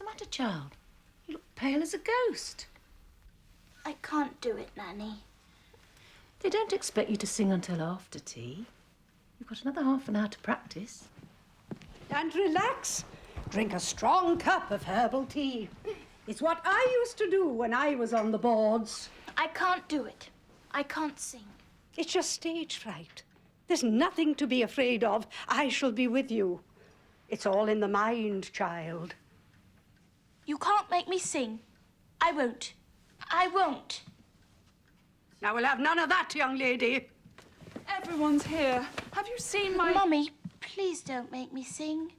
the matter, child? You look pale as a ghost. I can't do it, Nanny. They don't expect you to sing until after tea. You've got another half an hour to practice. And relax. Drink a strong cup of herbal tea. It's what I used to do when I was on the boards. I can't do it. I can't sing. It's just stage fright. There's nothing to be afraid of. I shall be with you. It's all in the mind, child. You can't make me sing. I won't. I won't. Now, we'll have none of that, young lady. Everyone's here. Have you seen my... Mummy, please don't make me sing.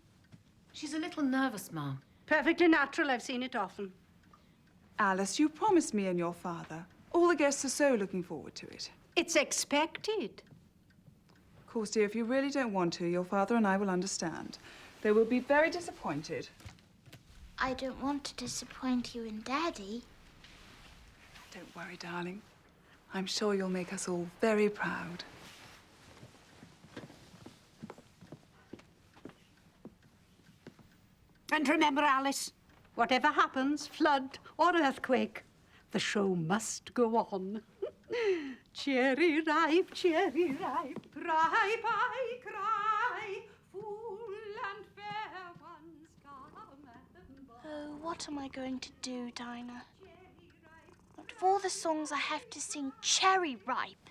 She's a little nervous, Mum. Perfectly natural. I've seen it often. Alice, you promised me and your father. All the guests are so looking forward to it. It's expected. Of course, dear, if you really don't want to, your father and I will understand. They will be very disappointed. I don't want to disappoint you and Daddy. Don't worry, darling. I'm sure you'll make us all very proud. And remember, Alice, whatever happens, flood or earthquake, the show must go on. Cherry ripe, ripe I cry, fool and fair ones come and by. Oh, what am I going to do, Dinah? Out of all the songs I have to sing Cherry Ripe.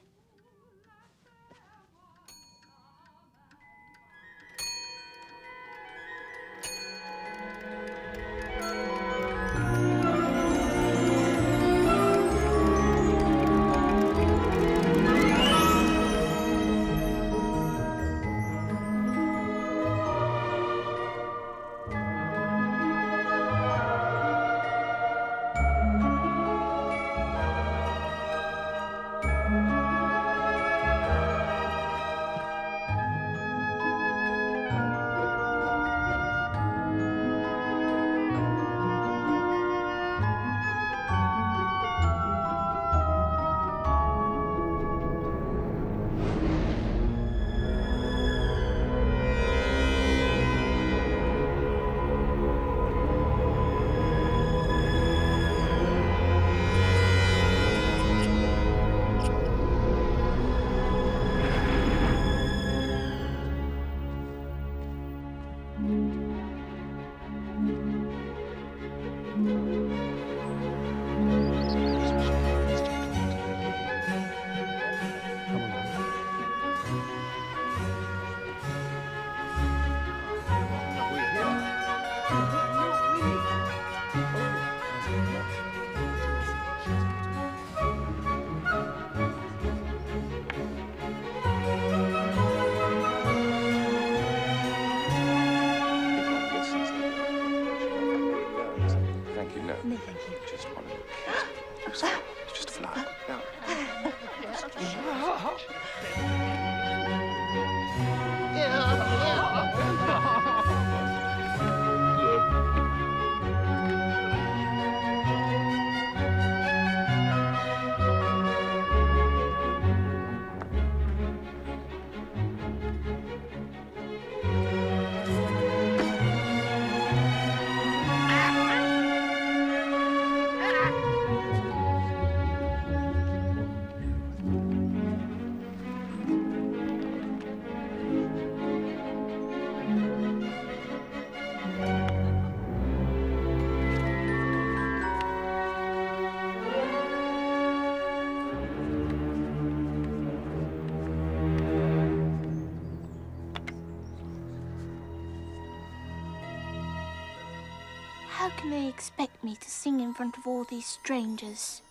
How can they expect me to sing in front of all these strangers?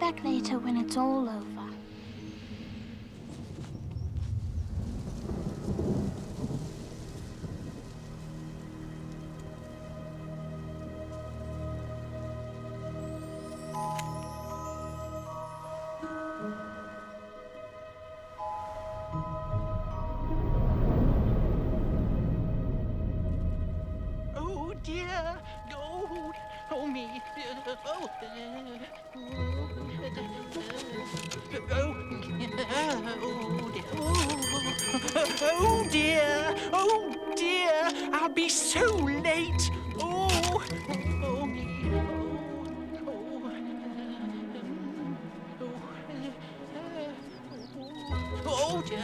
Back later when it's all over. dear. Oh me. Oh dear. Oh dear. I'll be so late. Oh me. Oh dear.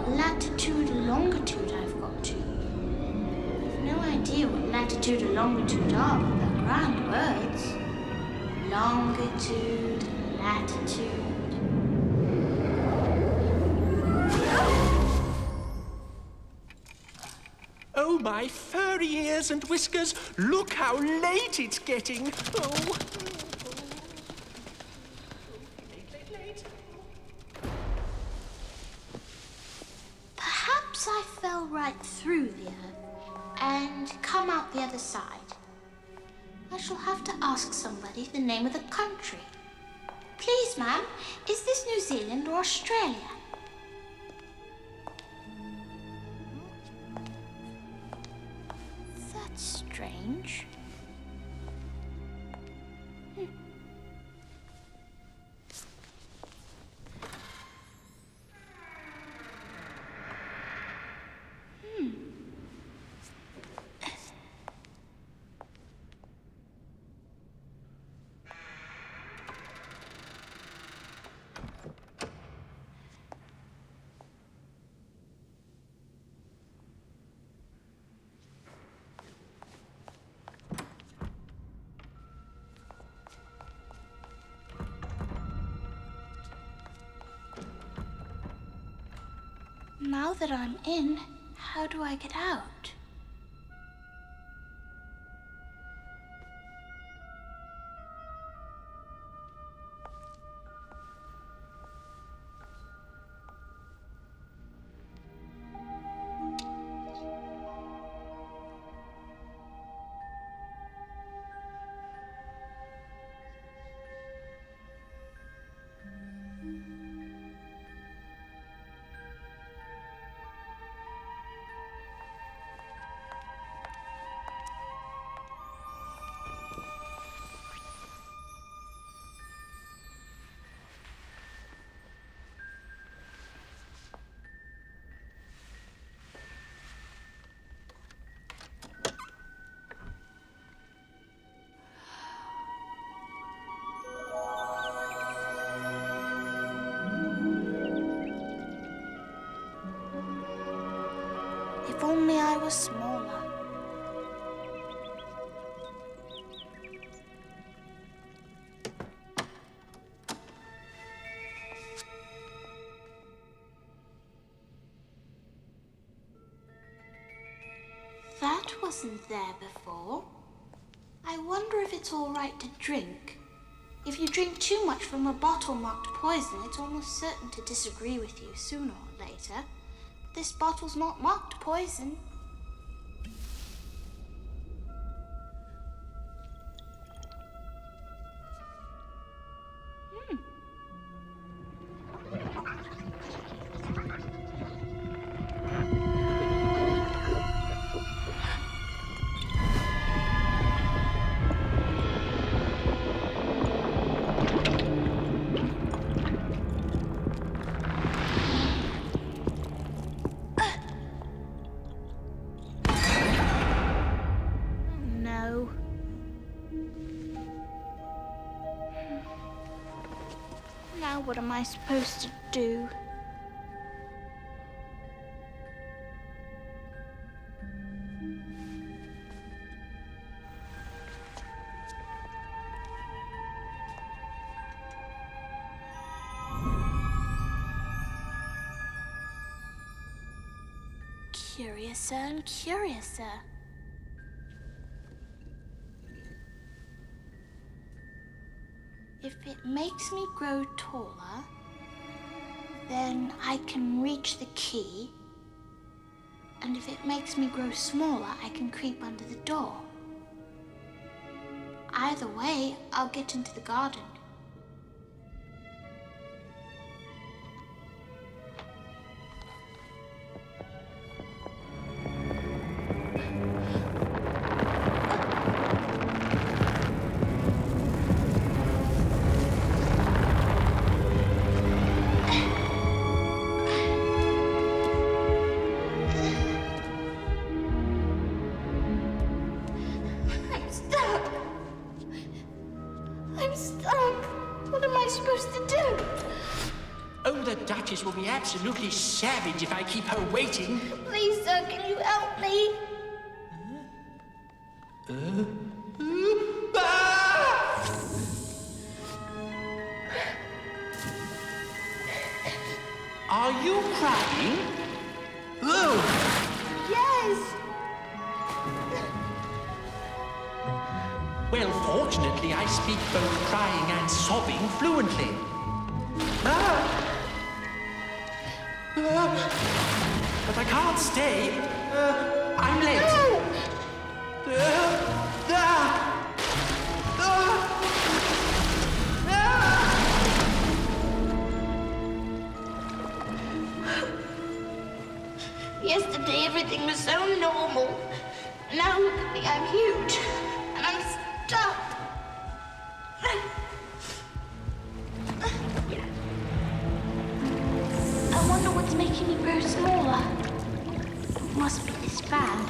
Latitude and longitude I've got to. I've no idea what latitude and longitude are, but they're grand words. Longitude and latitude. Oh, my furry ears and whiskers, look how late it's getting. Oh. Late. Perhaps I fell right through the earth and come out the other side. I shall have to ask somebody the name of the country. Please, ma'am, is this New Zealand or Australia? That's strange. Now that I'm in, how do I get out? If only I was smaller. That wasn't there before. I wonder if it's all right to drink. If you drink too much from a bottle marked poison, it's almost certain to disagree with you sooner or later. This bottle's not marked poison. what am I supposed to do? Curiouser and curiouser. If it makes me grow taller, then I can reach the key. And if it makes me grow smaller, I can creep under the door. Either way, I'll get into the garden. Will be absolutely savage if I keep her waiting. Please, sir, can you help me? Are you crying? Oh! Yes! Well, fortunately, I speak both crying and sobbing fluently. But I can't stay. I'm late. Yesterday, everything was so normal. Now look at me, I'm huge. And I'm stuck. I wonder what's making me grow smaller. Must be this fan.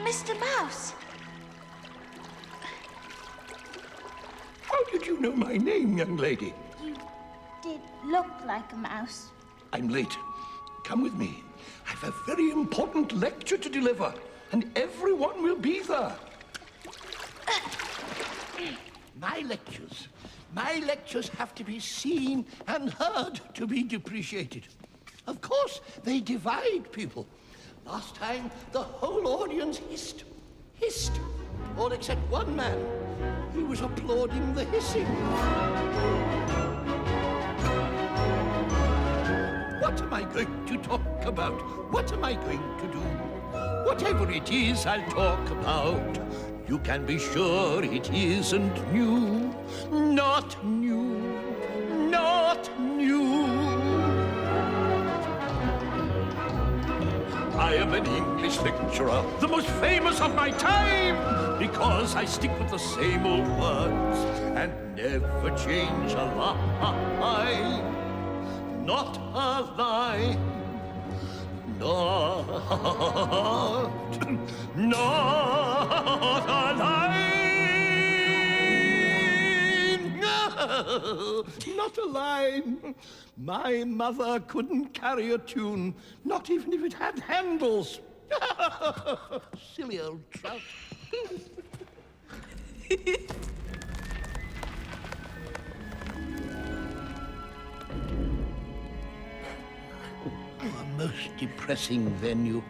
Mr. Mouse! How did you know my name, young lady? You did look like a mouse. I'm late. Come with me. I've a very important lecture to deliver, and everyone will be there. My lectures have to be seen and heard to be depreciated. Of course, they divide people. Last time, the whole audience hissed. All except one man. He was applauding the hissing. What am I going to talk about? What am I going to do? Whatever it is I'll talk about, you can be sure it isn't new. Not new. Not new. I am an English lecturer, the most famous of my time, because I stick with the same old words and never change a line. Not a line. Not a line. Not a line. My mother couldn't carry a tune, not even if it had handles. Silly old trout. depressing venue.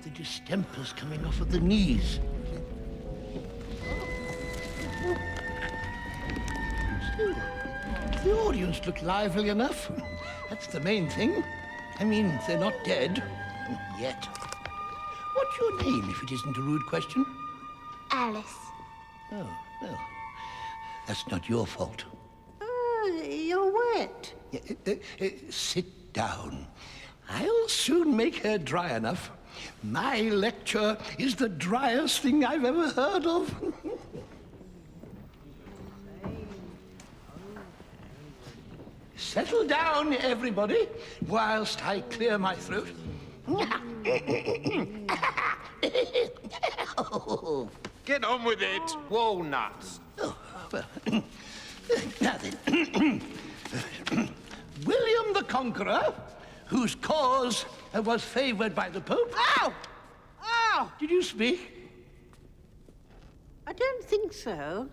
The distemper's coming off of the knees. Still, the audience look lively enough. That's the main thing. I mean, they're not dead. Yet. What's your name, if it isn't a rude question? Alice. Oh, well, that's not your fault. You're wet. Sit down. I'll soon make her dry enough. My lecture is the driest thing I've ever heard of. Settle down, everybody, whilst I clear my throat. Get on with it, walnuts. Oh, well, now then. William the Conqueror, whose cause was favoured by the Pope. Ow! Ow! Did you speak? I don't think so.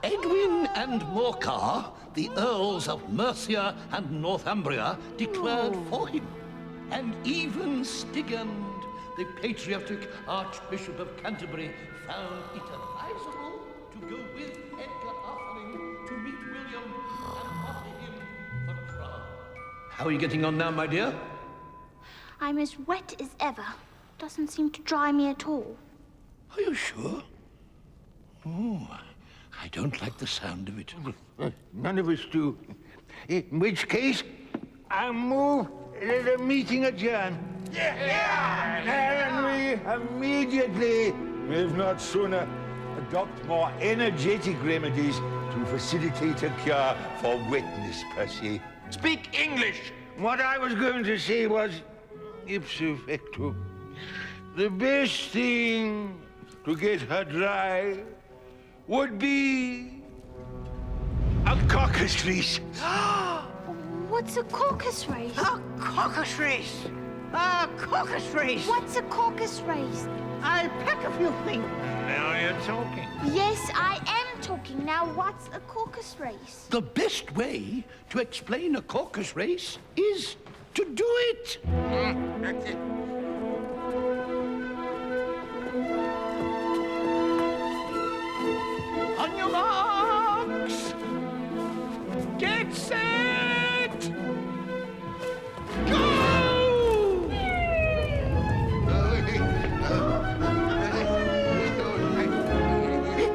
Edwin and Morcar, the Earls of Mercia and Northumbria, declared for him. And even Stigand, the patriotic Archbishop of Canterbury, found it advisable to go with Edgar Atheling to meet William and offer him the crown. How are you getting on now, my dear? I'm as wet as ever. Doesn't seem to dry me at all. Are you sure? Oh, I don't like the sound of it. None of us do. In which case, I move the meeting adjourn. And we immediately, if not sooner, adopt more energetic remedies to facilitate a cure for wetness, per se. Speak English. What I was going to say was, ipso facto, the best thing to get her dry would be a caucus race. What's a caucus race? A caucus race! A caucus race! What's a caucus race? I'll pack a few things. Now you're talking. Yes, I am talking. Now, what's a caucus race? The best way to explain a caucus race is to do it. That's it. On your marks, get set, go!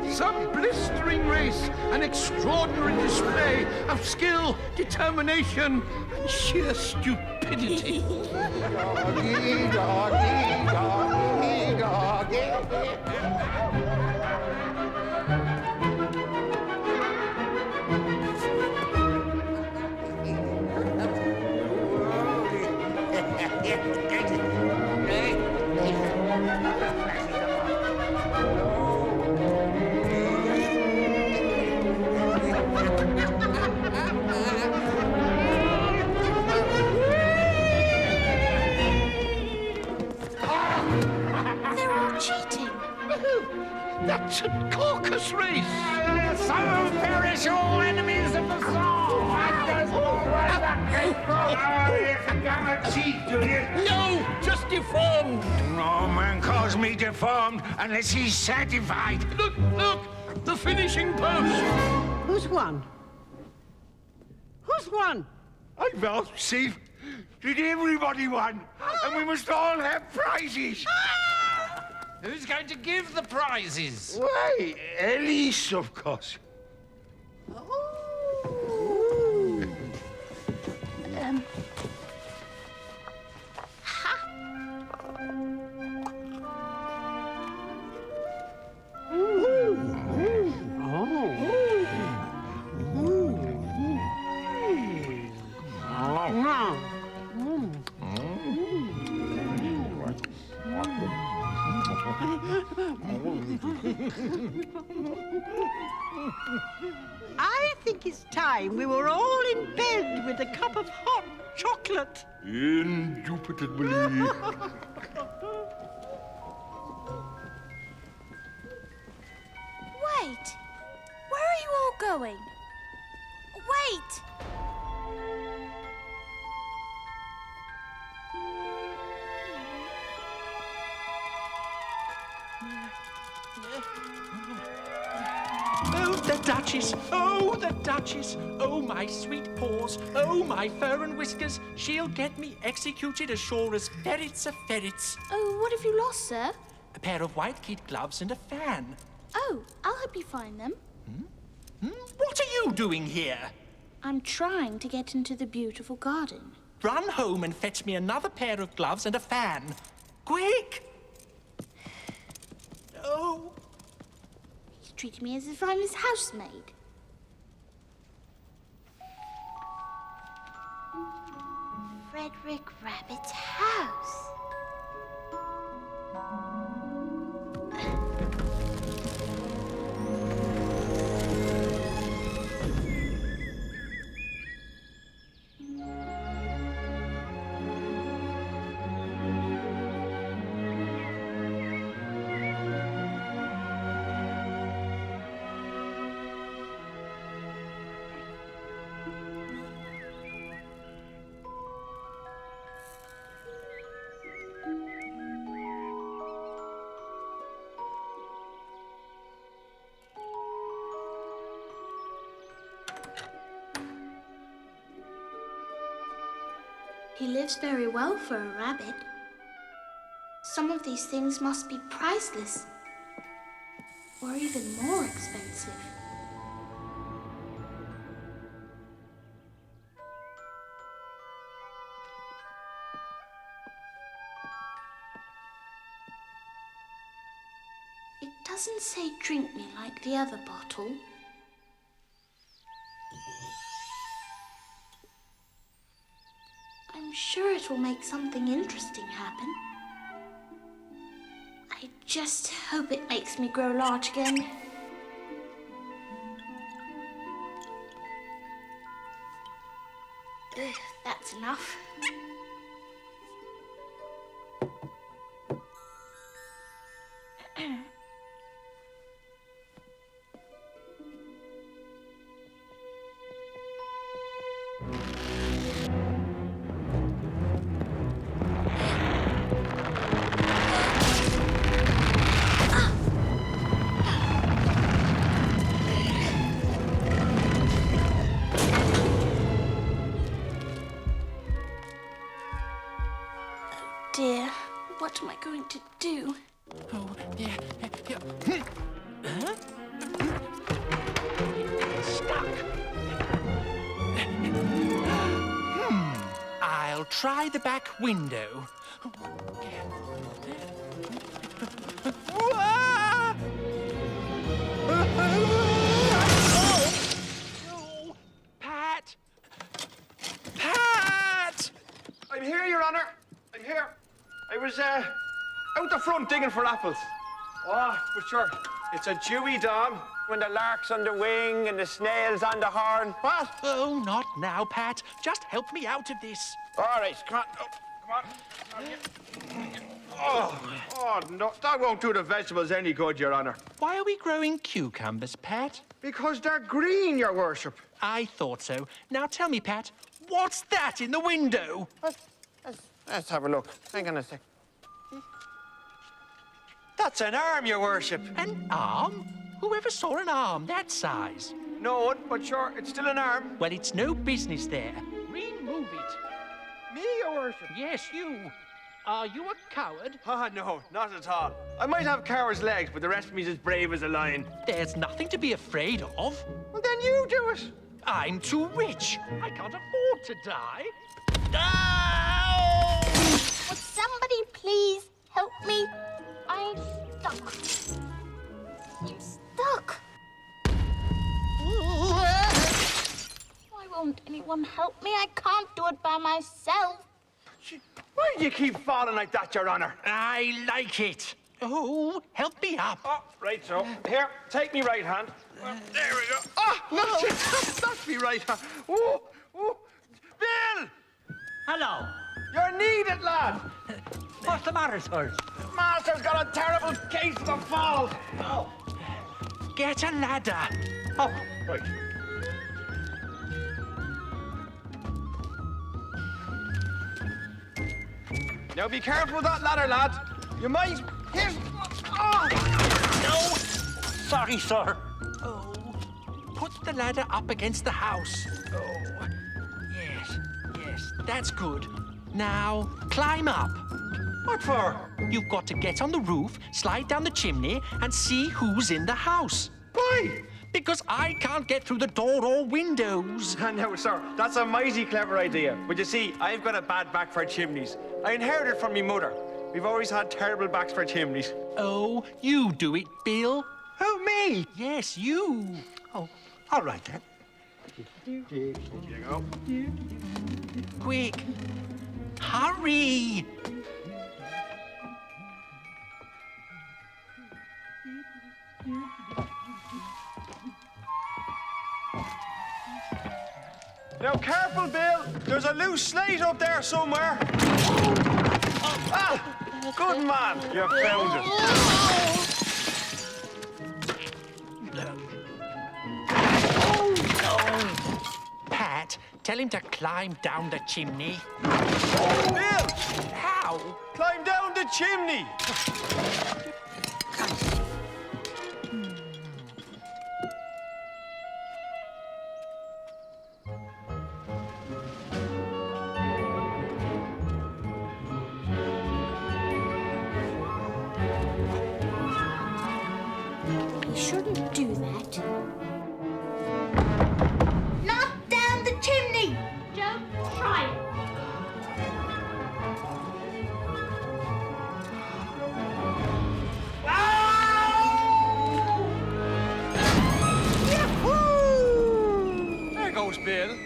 It's a blistering race, an extraordinary display of skill, determination, and sheer stupidity. They're all cheating. That's a caucus race. So perish all enemies of the soul. No, just deformed. No man calls me deformed unless he's certified. Look, the finishing post. Who's won? Who's won? I vouchsafe that everybody won, and we must all have prizes. Who's going to give the prizes? Why, Elise, of course. I think it's time we were all in bed with a cup of hot chocolate. Indubitably. Wait. Where are you all going? Wait. Oh, the Duchess! Oh, the Duchess! Oh, my sweet paws! Oh, my fur and whiskers! She'll get me executed as sure as ferrets are ferrets. Oh, what have you lost, sir? A pair of white kid gloves and a fan. Oh, I'll help you find them. What are you doing here? I'm trying to get into the beautiful garden. Run home and fetch me another pair of gloves and a fan. Quick! Oh. He's treating me as if I'm his housemaid. Frederick Rabbit's house. He lives very well for a rabbit. Some of these things must be priceless, or even more expensive. It doesn't say drink me like the other bottle. I'm sure it will make something interesting happen. I just hope it makes me grow large again. Ugh, that's enough. Dear, what am I going to do? Oh, yeah. Huh? Stuck. I'll try the back window. Oh, Pat! Pat! I'm here, Your Honor. I'm here. I was, out the front digging for apples. Oh, but sure, it's a dewy dawn when the lark's on the wing and the snail's on the horn. What? Oh, not now, Pat. Just help me out of this. All right, come on. Oh, come on. Oh, no, that won't do the vegetables any good, Your Honor. Why are we growing cucumbers, Pat? Because they're green, Your Worship. I thought so. Now tell me, Pat, what's that in the window? Let's have a look. Hang on a sec. That's an arm, Your Worship. An arm? Whoever saw an arm that size? No one, but sure, it's still an arm. Well, it's no business there. Remove it. Me, Your Worship? Yes, you. Are you a coward? No, not at all. I might have coward's legs, but the rest of me's as brave as a lion. There's nothing to be afraid of. Well, then you do it. I'm too rich. I can't afford to die. Would somebody please help me? I'm stuck. I'm stuck. Why won't anyone help me? I can't do it by myself. Why do you keep falling like that, Your Honor? I like it. Oh, help me up. Oh, right so. Here, take me right hand. There we go. Oh, no, that's me right hand. Oh. Bill! Hello. You're needed, lad. What's the matter, sir? Master's got a terrible case of the fall. Oh. Get a ladder. Oh, right. Now be careful with that ladder, lad. You might hit... Oh! sorry, sir. Oh, put the ladder up against the house. Oh, yes, that's good. Now, climb up. What for? You've got to get on the roof, slide down the chimney, and see who's in the house. Why? Because I can't get through the door or windows. No, sir, that's a mighty clever idea. But you see, I've got a bad back for chimneys. I inherited it from my mother. We've always had terrible backs for chimneys. Oh, you do it, Bill. Who, me? Yes, you. Oh, all right then. Here you go. Quick. Hurry. Now, careful, Bill. There's a loose slate up there somewhere. Ah! Good man. You found it. Pat, tell him to climb down the chimney. Bill! How? Climb down the chimney. You shouldn't do that. Not down the chimney! Don't try it. There goes Bill.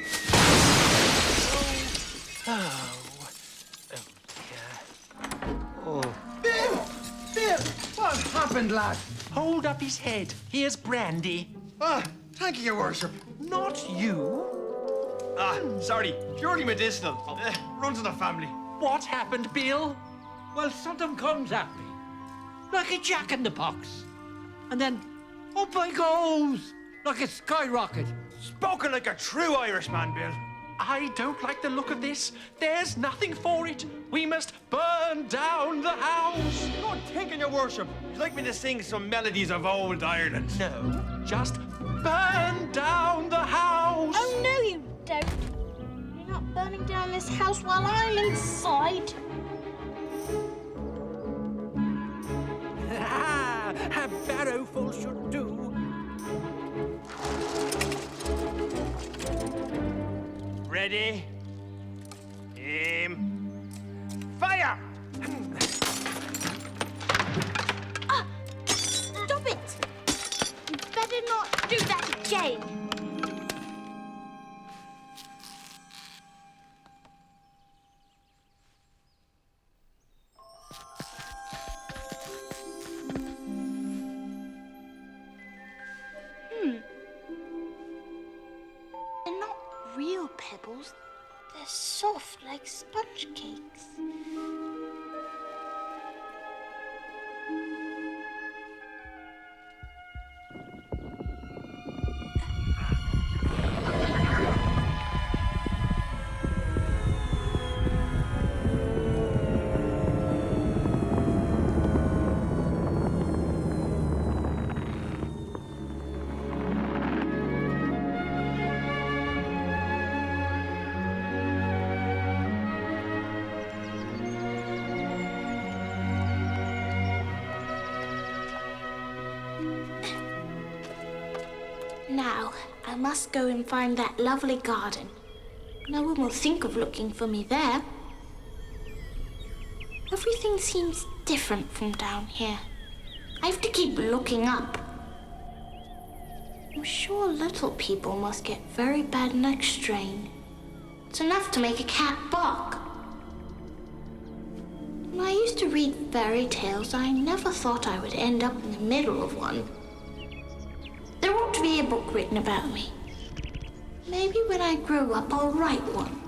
Bill, what happened, lad? Hold up his head. Here's brandy. Ah, thank you, Your Worship. Not you. Ah, sorry. Purely medicinal. Runs in the family. What happened, Bill? Well, something comes at me, like a jack in the box. And then up I goes, like a skyrocket. Spoken like a true Irishman, Bill. I don't like the look of this. There's nothing for it. We must burn down the house. Good thinking, Your Worship. You'd like me to sing some melodies of old Ireland? No, just burn down the house. Oh, no, you don't. You're not burning down this house while I'm inside. A barrowful should do. Ready? Aim. Fire! Stop it! You better not do that again. They're not real pebbles. They're soft like sponge cakes. Now, I must go and find that lovely garden. No one will think of looking for me there. Everything seems different from down here. I have to keep looking up. I'm sure little people must get very bad neck strain. It's enough to make a cat bark. When I used to read fairy tales, I never thought I would end up in the middle of one. There ought to be a book written about me. Maybe when I grow up, I'll write one.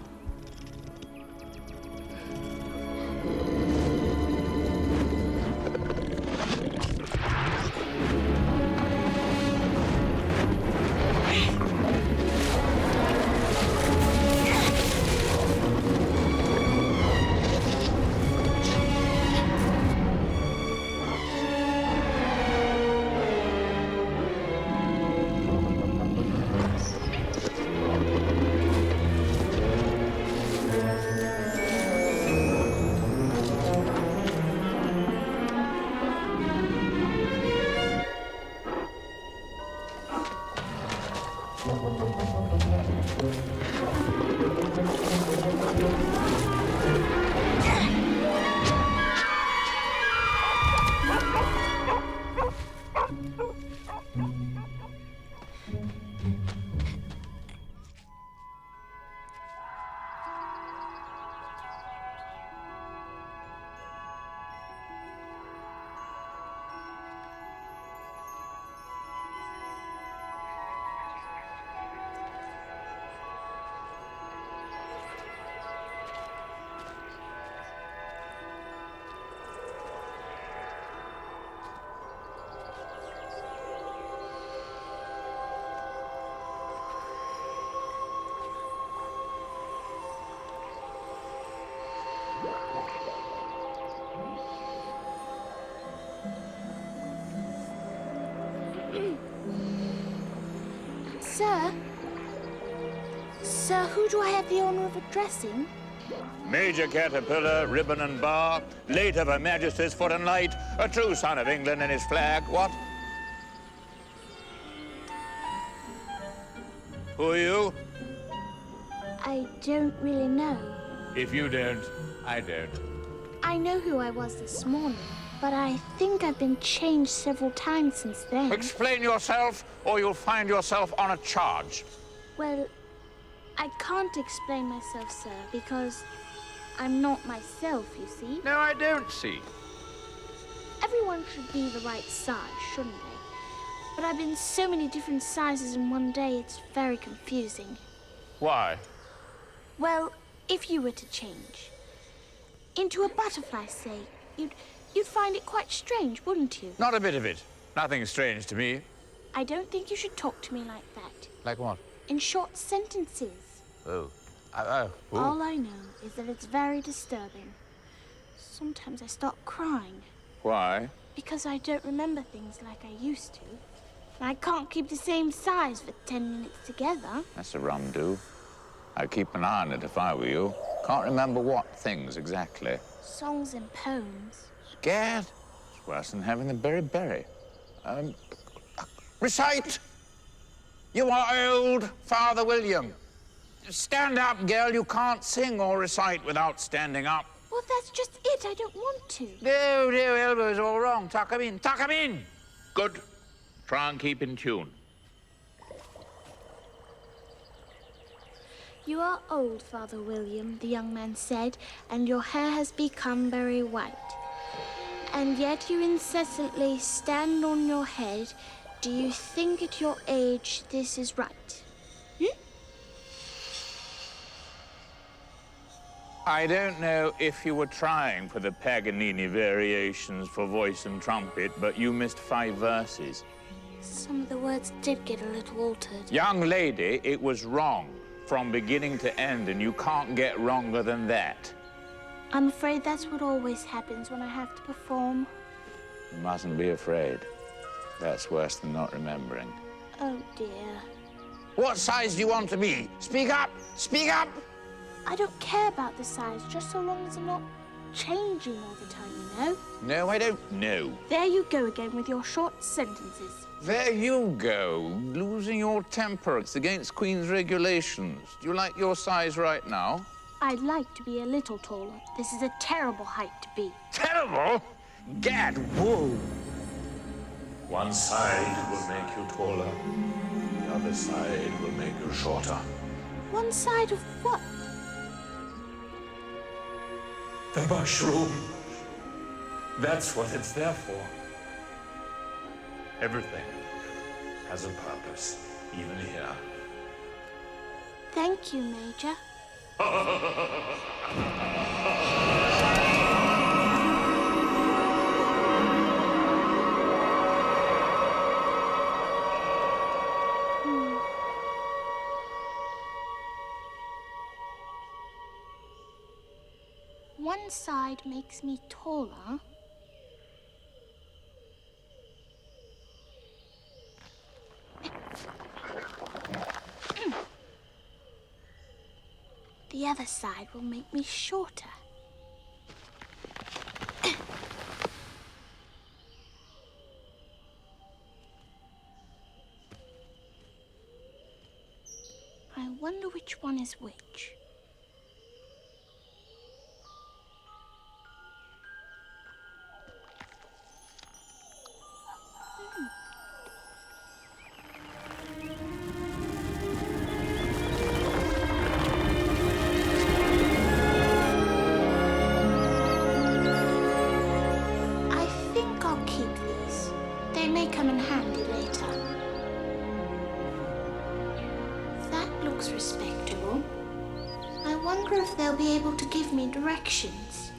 Sir? Sir, who do I have the honour of addressing? Major Caterpillar, ribbon and bar, late of Her Majesty's foot and light, a true son of England and his flag. What? Who are you? I don't really know. If you don't, I don't. I know who I was this morning, but I think I've been changed several times since then. Explain yourself, or you'll find yourself on a charge. Well, I can't explain myself, sir, because I'm not myself, you see. No, I don't see. Everyone should be the right size, shouldn't they? But I've been so many different sizes in one day, it's very confusing. Why? Well, if you were to change into a butterfly, say, you'd find it quite strange, wouldn't you? Not a bit of it. Nothing strange to me. I don't think you should talk to me like that. Like what? In short sentences. Oh. All I know is that it's very disturbing. Sometimes I start crying. Why? Because I don't remember things like I used to. And I can't keep the same size for 10 minutes together. That's a rum do. I'd keep an eye on it if I were you. Can't remember what things exactly. Songs and poems. Scared? It's worse than having the beriberi. Recite! You are old, Father William. Stand up, girl. You can't sing or recite without standing up. Well, that's just it. I don't want to. No, elbows all wrong. Tuck 'em in. Tuck 'em in. Good. Try and keep in tune. You are old, Father William, the young man said, and your hair has become very white. And yet you incessantly stand on your head. Do you think at your age this is right? I don't know if you were trying for the Paganini variations for voice and trumpet, but you missed 5 verses. Some of the words did get a little altered. Young lady, it was wrong from beginning to end, and you can't get wronger than that. I'm afraid that's what always happens when I have to perform. You mustn't be afraid. That's worse than not remembering. Oh, dear. What size do you want to be? Speak up! Speak up! I don't care about the size, just so long as I'm not changing all the time, you know? No, I don't know. There you go again with your short sentences. There you go, losing your temper. It's against Queen's regulations. Do you like your size right now? I'd like to be a little taller. This is a terrible height to be. Terrible? Gad, whoa! One side will make you taller. The other side will make you shorter. One side of what? The mushroom. That's what it's there for. Everything has a purpose, even here. Thank you, Major. One side makes me taller. The other side will make me shorter. I wonder which one is which. They may come in handy later. That looks respectable. I wonder if they'll be able to give me directions.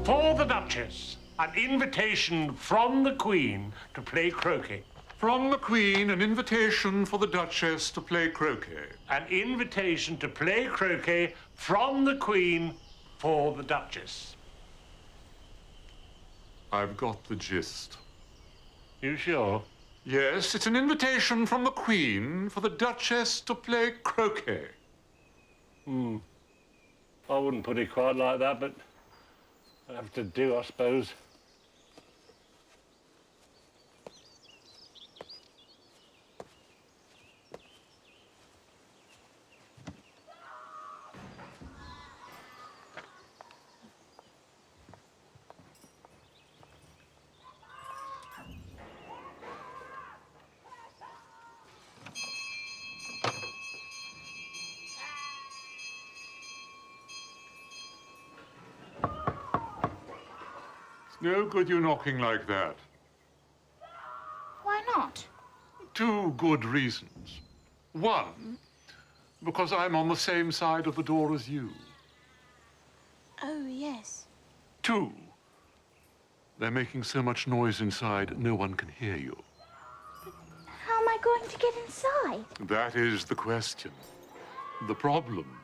For the Duchess, an invitation from the Queen to play croquet. From the Queen, an invitation for the Duchess to play croquet. An invitation to play croquet from the Queen for the Duchess. I've got the gist. You sure? Yes, it's an invitation from the Queen for the Duchess to play croquet. I wouldn't put it quite like that, but I'd have to do, I suppose. No good you knocking like that. Why not? 2 good reasons. 1, because I'm on the same side of the door as you. Oh, yes. 2, they're making so much noise inside, no one can hear you. How am I going to get inside? That is the question. The problem.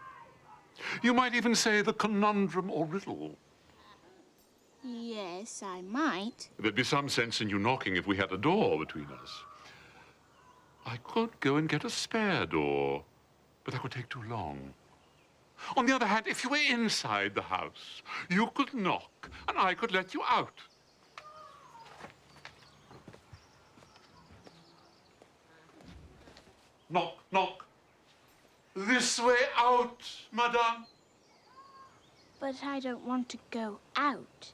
You might even say the conundrum or riddle. Yes, I might. There'd be some sense in you knocking if we had a door between us. I could go and get a spare door, but that would take too long. On the other hand, if you were inside the house, you could knock, and I could let you out. Knock, knock. This way out, madame. But I don't want to go out.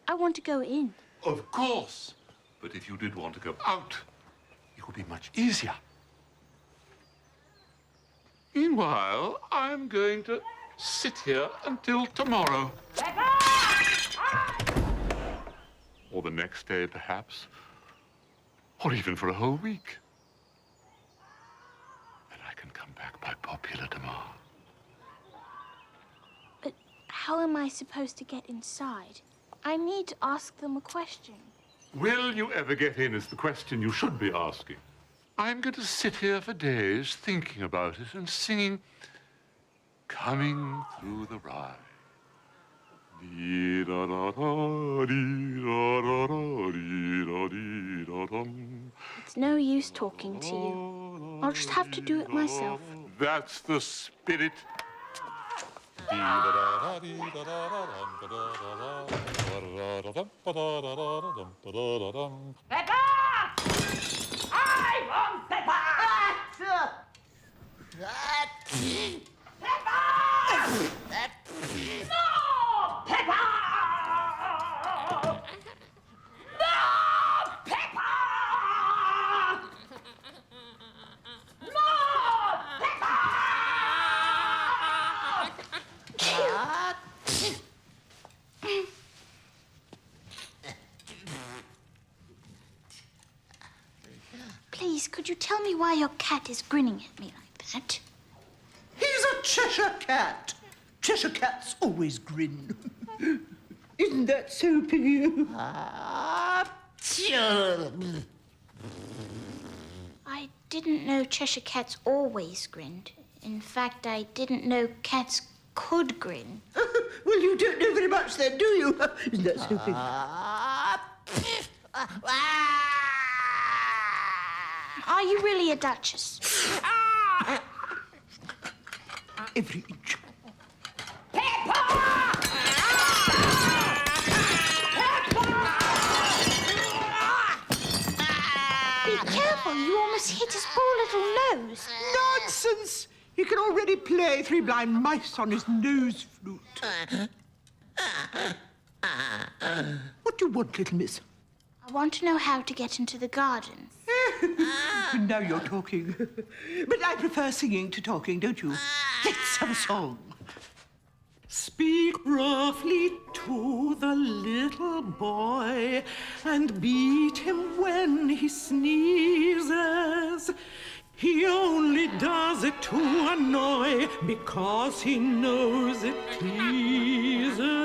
I want to go in. Of course. But if you did want to go out, it would be much easier. Meanwhile, I'm going to sit here until tomorrow. Or the next day, perhaps. Or even for a whole week. Then I can come back by popular demand. But how am I supposed to get inside? I need to ask them a question. Will you ever get in is the question you should be asking. I'm going to sit here for days thinking about it and singing Coming Through the Rye. It's no use talking to you. I'll just have to do it myself. That's the spirit. Peppa! I want Peppa! Peppa! No! Peppa! No! Peppa! No! Peppa! Please, could you tell me why your cat is grinning at me like that? He's a Cheshire cat. Cheshire cats always grin. Isn't that so, Piggy? I didn't know Cheshire cats always grinned. In fact, I didn't know cats could grin. Well, you don't know very much then, do you? Isn't that so, Piggy? Are you really a duchess? Every inch. Be careful, you almost hit his poor little nose. Nonsense! He can already play 3 blind mice on his nose flute. What What do you want, little miss? I want to know how to get into the garden. Now you're talking. But I prefer singing to talking, don't you? Let's have a song. Speak roughly to the little boy and beat him when he sneezes. He only does it to annoy because he knows it pleases.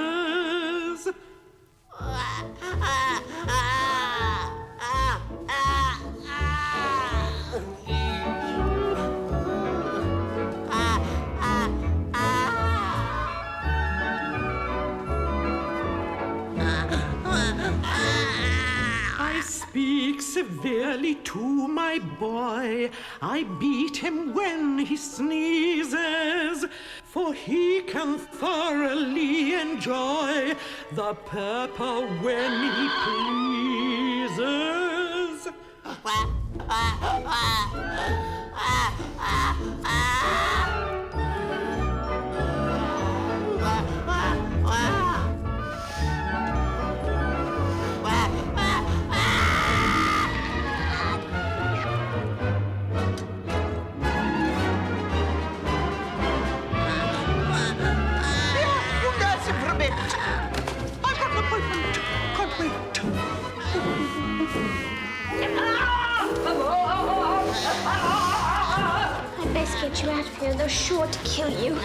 I speak severely to my boy. I beat him when he sneezes, for he can thoroughly enjoy the pepper when he pleases. I'd best get you out of here. They're sure to kill you.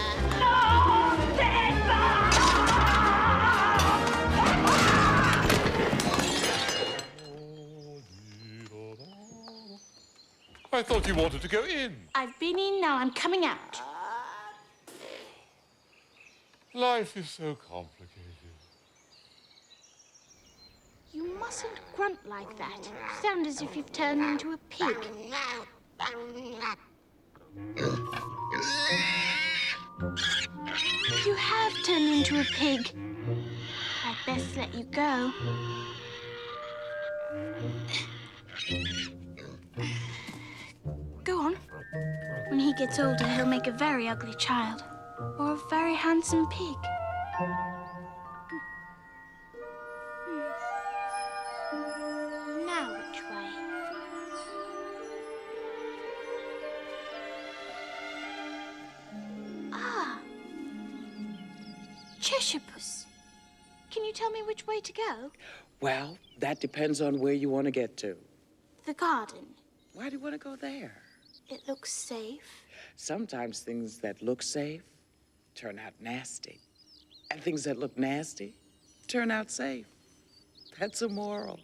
I thought you wanted to go in. I've been in, now I'm coming out. Life is so complicated. You mustn't grunt like that. You sound as if you've turned into a pig. You have turned into a pig. I'd best let you go. Go on. When he gets older, he'll make a very ugly child. Or a very handsome pig. Now which way? Ah! Cheshire Puss. Can you tell me which way to go? Well, that depends on where you want to get to. The garden. Why do you want to go there? It looks safe. Sometimes things that look safe turn out nasty. And things that look nasty turn out safe. That's a moral.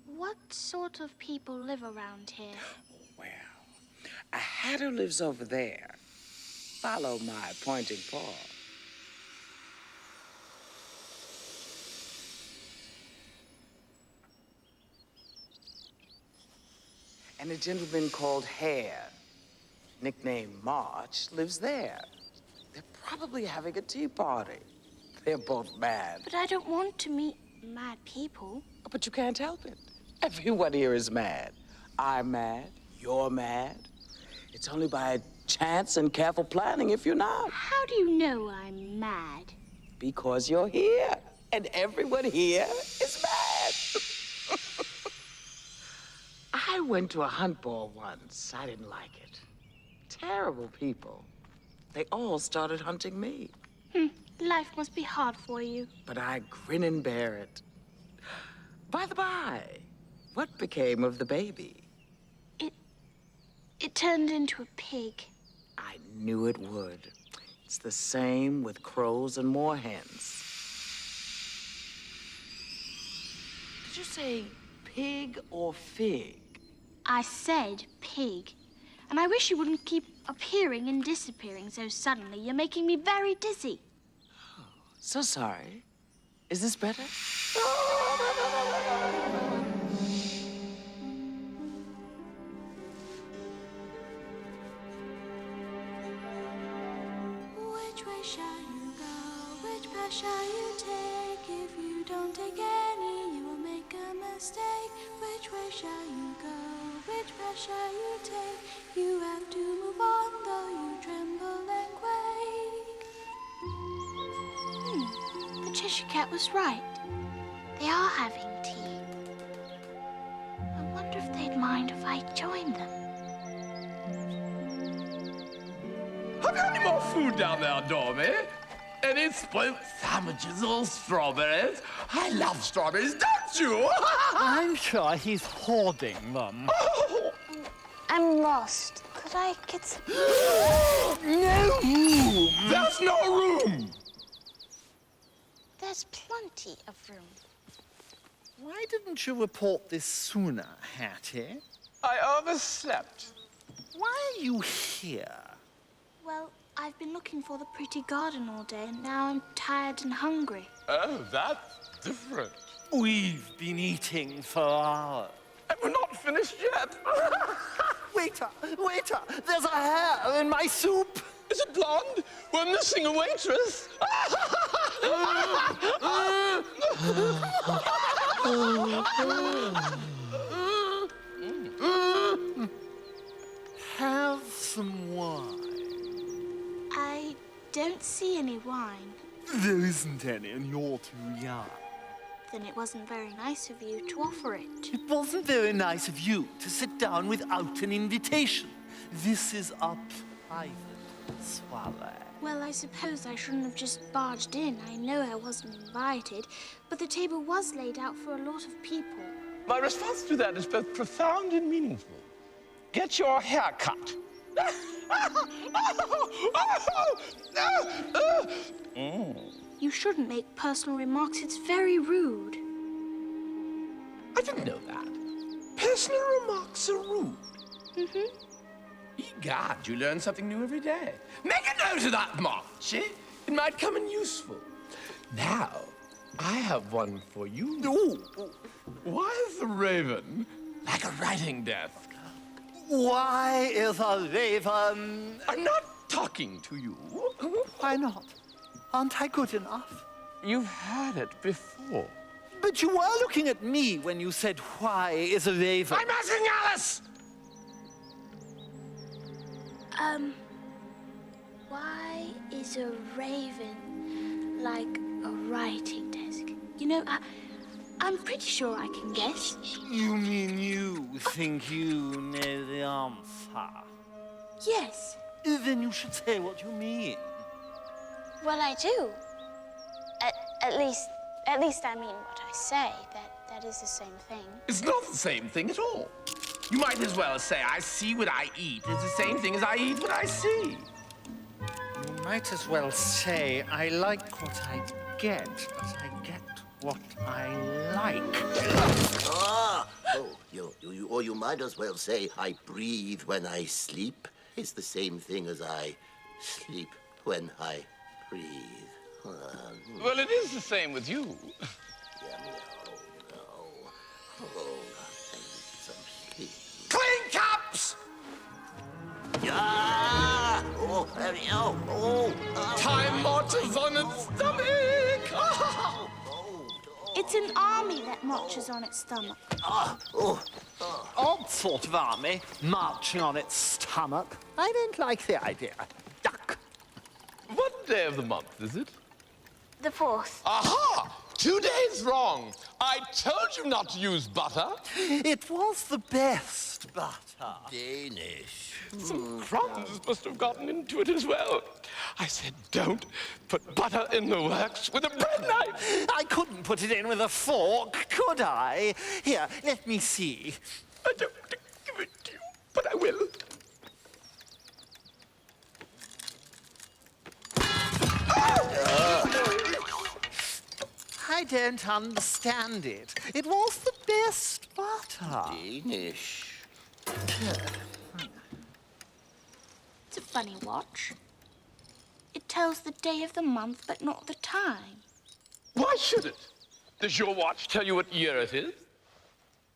What sort of people live around here? Well, a hatter lives over there. Follow my pointing paw. And a gentleman called Hare, nicknamed March, lives there. They're probably having a tea party. They're both mad. But I don't want to meet mad people. But you can't help it. Everyone here is mad. I'm mad. You're mad. It's only by chance and careful planning if you're not. How do you know I'm mad? Because you're here. And everyone here is mad. I went to a hunt ball once. I didn't like it. Terrible people. They all started hunting me. Life must be hard for you. But I grin and bear it. By the by, what became of the baby? It turned into a pig. I knew it would. It's the same with crows and moorhens. Did you say pig or fig? I said pig. And I wish you wouldn't keep appearing and disappearing so suddenly. You're making me very dizzy. Oh, so sorry. Is this better? Which way shall you go? Which path shall you take? If you don't take any, you will make a mistake. Which way shall you go? Which path shall you take? You have to move on, though you tremble and quake. The Cheshire Cat was right. They are having tea. I wonder if they'd mind if I joined them. Have you any more food down there, Dormy? Any spoiled sandwiches or strawberries? I love strawberries, don't you? I'm sure he's hoarding them. I'm lost. Could I get some... No room! There's no room! There's plenty of room. Why didn't you report this sooner, Hattie? I overslept. Why are you here? Well, I've been looking for the pretty garden all day, and now I'm tired and hungry. Oh, that's different. We've been eating for hours. And we're not finished yet. Waiter! Waiter! There's a hair in my soup! Is it blonde? We're missing a waitress. Have some wine. I don't see any wine. There isn't any, and you're too young. Then it wasn't very nice of you to offer it. It wasn't very nice of you to sit down without an invitation. This is a private soiree. Well, I suppose I shouldn't have just barged in. I know I wasn't invited, but the table was laid out for a lot of people. My response to that is both profound and meaningful. Get your hair cut. You shouldn't make personal remarks. It's very rude. I didn't know that. Personal remarks are rude. Mm-hmm. Egad, you learn something new every day. Make a note of that, Marchie. It might come in useful. Now, I have one for you. Ooh. Why is the raven like a writing desk? Why is a raven... I'm not talking to you. Why not? Aren't I good enough? You've heard it before. But you were looking at me when you said, why is a raven... I'm asking Alice! Why is a raven like a writing desk? You know, I'm pretty sure I can guess. You mean you think you know the answer? Yes. Then you should say what you mean. Well, I do. At least I mean what I say. That is the same thing. It's not the same thing at all. You might as well say I see what I eat is the same thing as I eat what I see. You might as well say I like what I get as I get what I like. Or you might as well say I breathe when I sleep. It's the same thing as I sleep when I breathe. Well, it is the same with you. Clean cups! Yeah! Time marches on its stomach! It's an army that marches on its stomach. Odd sort of army, marching on its stomach. I don't like the idea. Duck. What day of the month is it? The 4th. Aha! 2 days wrong. I told you not to use butter. It was the best butter. Danish. Some crumbs must have gotten into it as well. I said, don't put butter in the works with a bread knife. I couldn't put it in with a fork, could I? Here, let me see. I don't want to give it to you, but I will. I don't understand it. It was the best butter. Danish. It's a funny watch. It tells the day of the month, but not the time. Why should it? Does your watch tell you what year it is?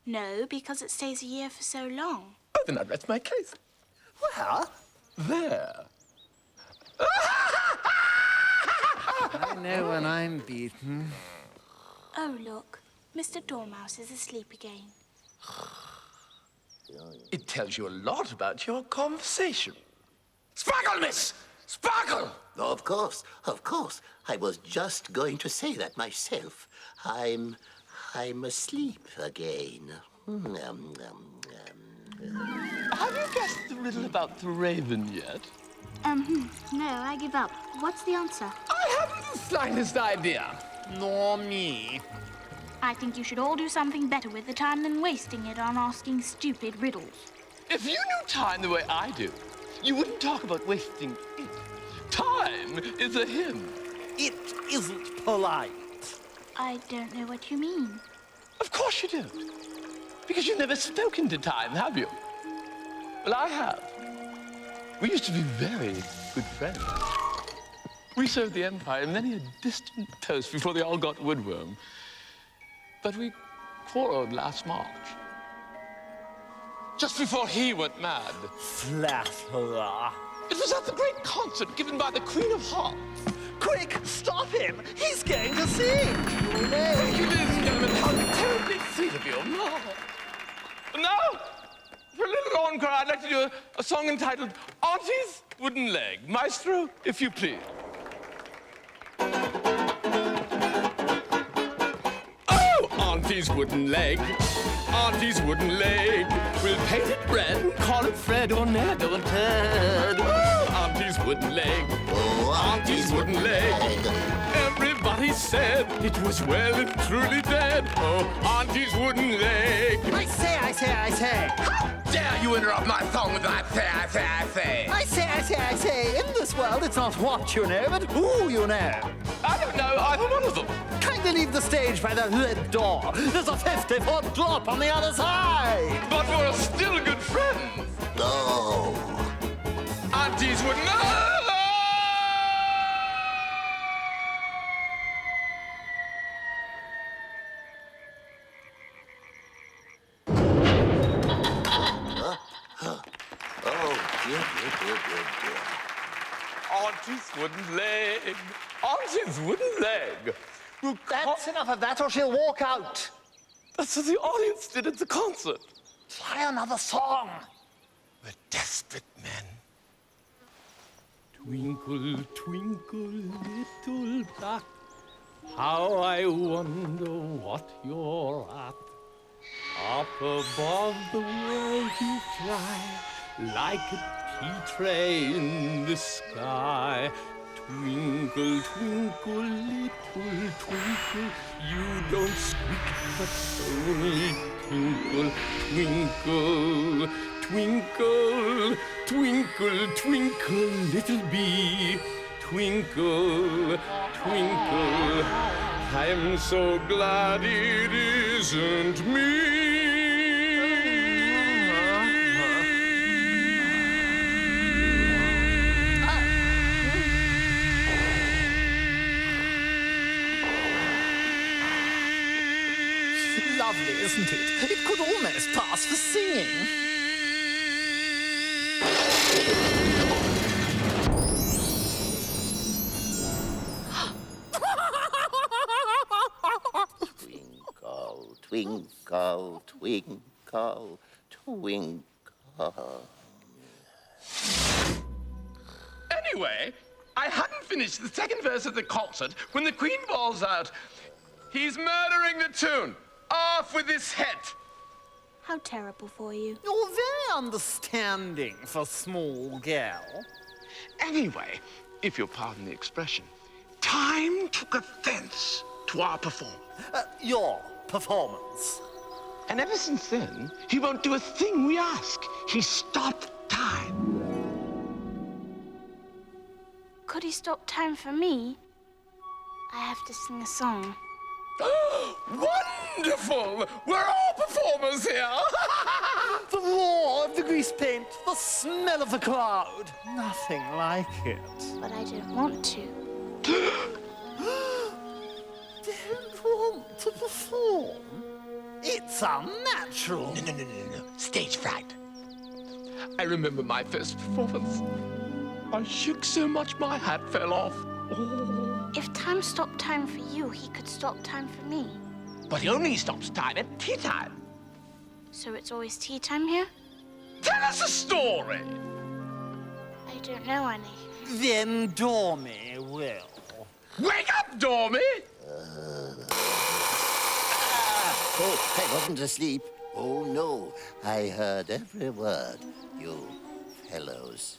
No, because it stays a year for so long. Oh, then I rest my case. Where? There. I know when I'm beaten. Oh, look. Mr. Dormouse is asleep again. It tells you a lot about your conversation. Sparkle, miss! Sparkle! Of course. I was just going to say that myself. I'm asleep again. Have you guessed the riddle about the raven yet? No, I give up. What's the answer? I haven't the slightest idea. Nor me. I think you should all do something better with the time than wasting it on asking stupid riddles. If you knew time the way I do, you wouldn't talk about wasting it. Time is a hymn. It isn't polite. I don't know what you mean. Of course you do. Because you've never spoken to time, have you? Well, I have. We used to be very good friends. We served the Empire many a distant toast before they all got woodworm. But we quarreled last March. Just before he went mad. Flatterer. It was at the great concert given by the Queen of Hearts. Quick, stop him! He's going to sing! Thank you, ladies and gentlemen. How terribly sweet of you. Now, for a little encore, I'd like to do a song entitled Auntie's Wooden Leg. Maestro, if you please. Oh, Auntie's wooden leg. Auntie's wooden leg. We'll paint it red and call it Fred or Ned or Ted. Oh, Auntie's wooden leg. Auntie's wooden leg. Everybody said it was well and truly dead. Oh, Auntie's wooden leg. I say. How dare you interrupt my song with that say. I say. In this world, it's not what you know, but who you know. I don't know either one of them. Kindly leave the stage by the red door. There's a 50-foot drop on the other side. But we're still good friends. No. Auntie's wooden leg. Dear. Auntie's wooden leg. Auntie's wooden leg. That's enough of that, or she'll walk out. That's what the audience did at the concert. Try another song. We're desperate men. Twinkle, twinkle, little duck, how I wonder what you're at. Up above the world you fly, like a tea tray in the sky. Twinkle, twinkle, little twinkle, you don't squeak, but only twinkle, twinkle, twinkle, twinkle, twinkle, little bee. Twinkle, twinkle, I'm so glad it isn't me. Lovely, isn't it? It could almost pass for singing. Twinkle, twinkle, twinkle. Anyway, I hadn't finished the second verse of the concert when the Queen bawls out, "He's murdering the tune! Off with his head!" How terrible for you. You're very understanding for a small girl. Anyway, if you'll pardon the expression, time took offense to our performance. Your performance. And ever since then, he won't do a thing we ask. He stopped time. Could he stop time for me? I have to sing a song. Wonderful! We're all performers here! The roar of the grease paint, the smell of the crowd. Nothing like it. But I don't want to. Don't want to perform? It's unnatural. No. Stage fright. I remember my first performance. I shook so much my hat fell off. Oh. If time stopped time for you, he could stop time for me. But he only stops time at tea time. So it's always tea time here? Tell us a story. I don't know any. Then Dormy will. Wake up, Dormy! Oh, I wasn't asleep. Oh, no. I heard every word. You fellows.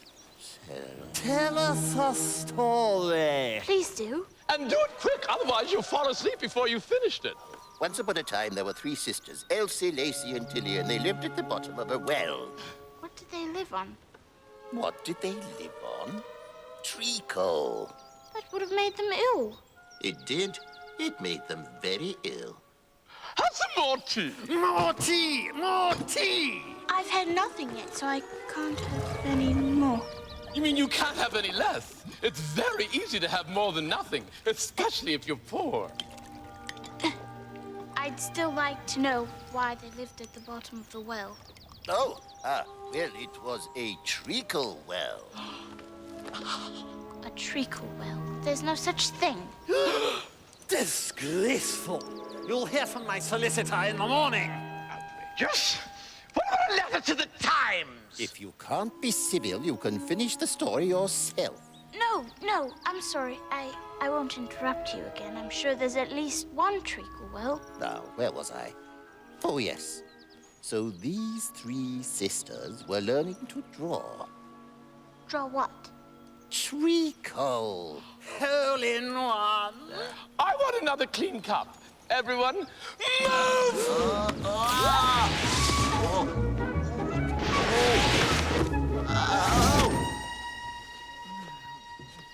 Tell us a story. Please do. And do it quick, otherwise you'll fall asleep before you finished it. Once upon a time, there were 3 sisters, Elsie, Lacey, and Tilly, and they lived at the bottom of a well. What did they live on? What did they live on? Treacle. That would have made them ill. It did. It made them very ill. Have some more tea. More tea! More tea! I've had nothing yet, so I can't have any more. You mean you can't have any less? It's very easy to have more than nothing, especially if you're poor. I'd still like to know why they lived at the bottom of the well. Oh, well, it was a treacle well. A treacle well? There's no such thing. Disgraceful. You'll hear from my solicitor in the morning. Yes? What about a letter to the Times? If you can't be civil, you can finish the story yourself. No, I'm sorry. I won't interrupt you again. I'm sure there's at least one treacle well. Now, where was I? Oh, yes. So these 3 sisters were learning to draw. Draw what? Treacle. Hole in one. I want another clean cup. Everyone, move!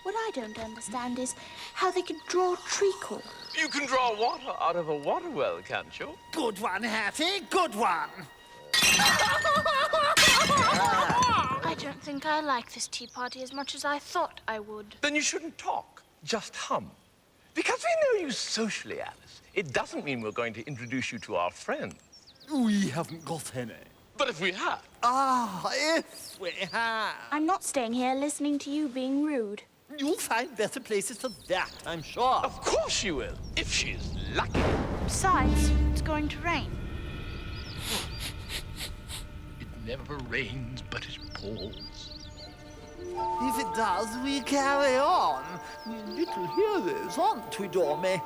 What I don't understand is how they could draw treacle. You can draw water out of a water well, can't you? Good one, Hattie. Good one. I don't think I like this tea party as much as I thought I would. Then you shouldn't talk, just hum. Because we know you socially, Alice, it doesn't mean we're going to introduce you to our friends. We haven't got any. But if we had... Ah, if we had. I'm not staying here listening to you being rude. You'll find better places for that, I'm sure. Of course you will, if she's lucky. Besides, it's going to rain. It never rains, but it pours. If it does, we carry on. Little heroes, aren't we, Dormy?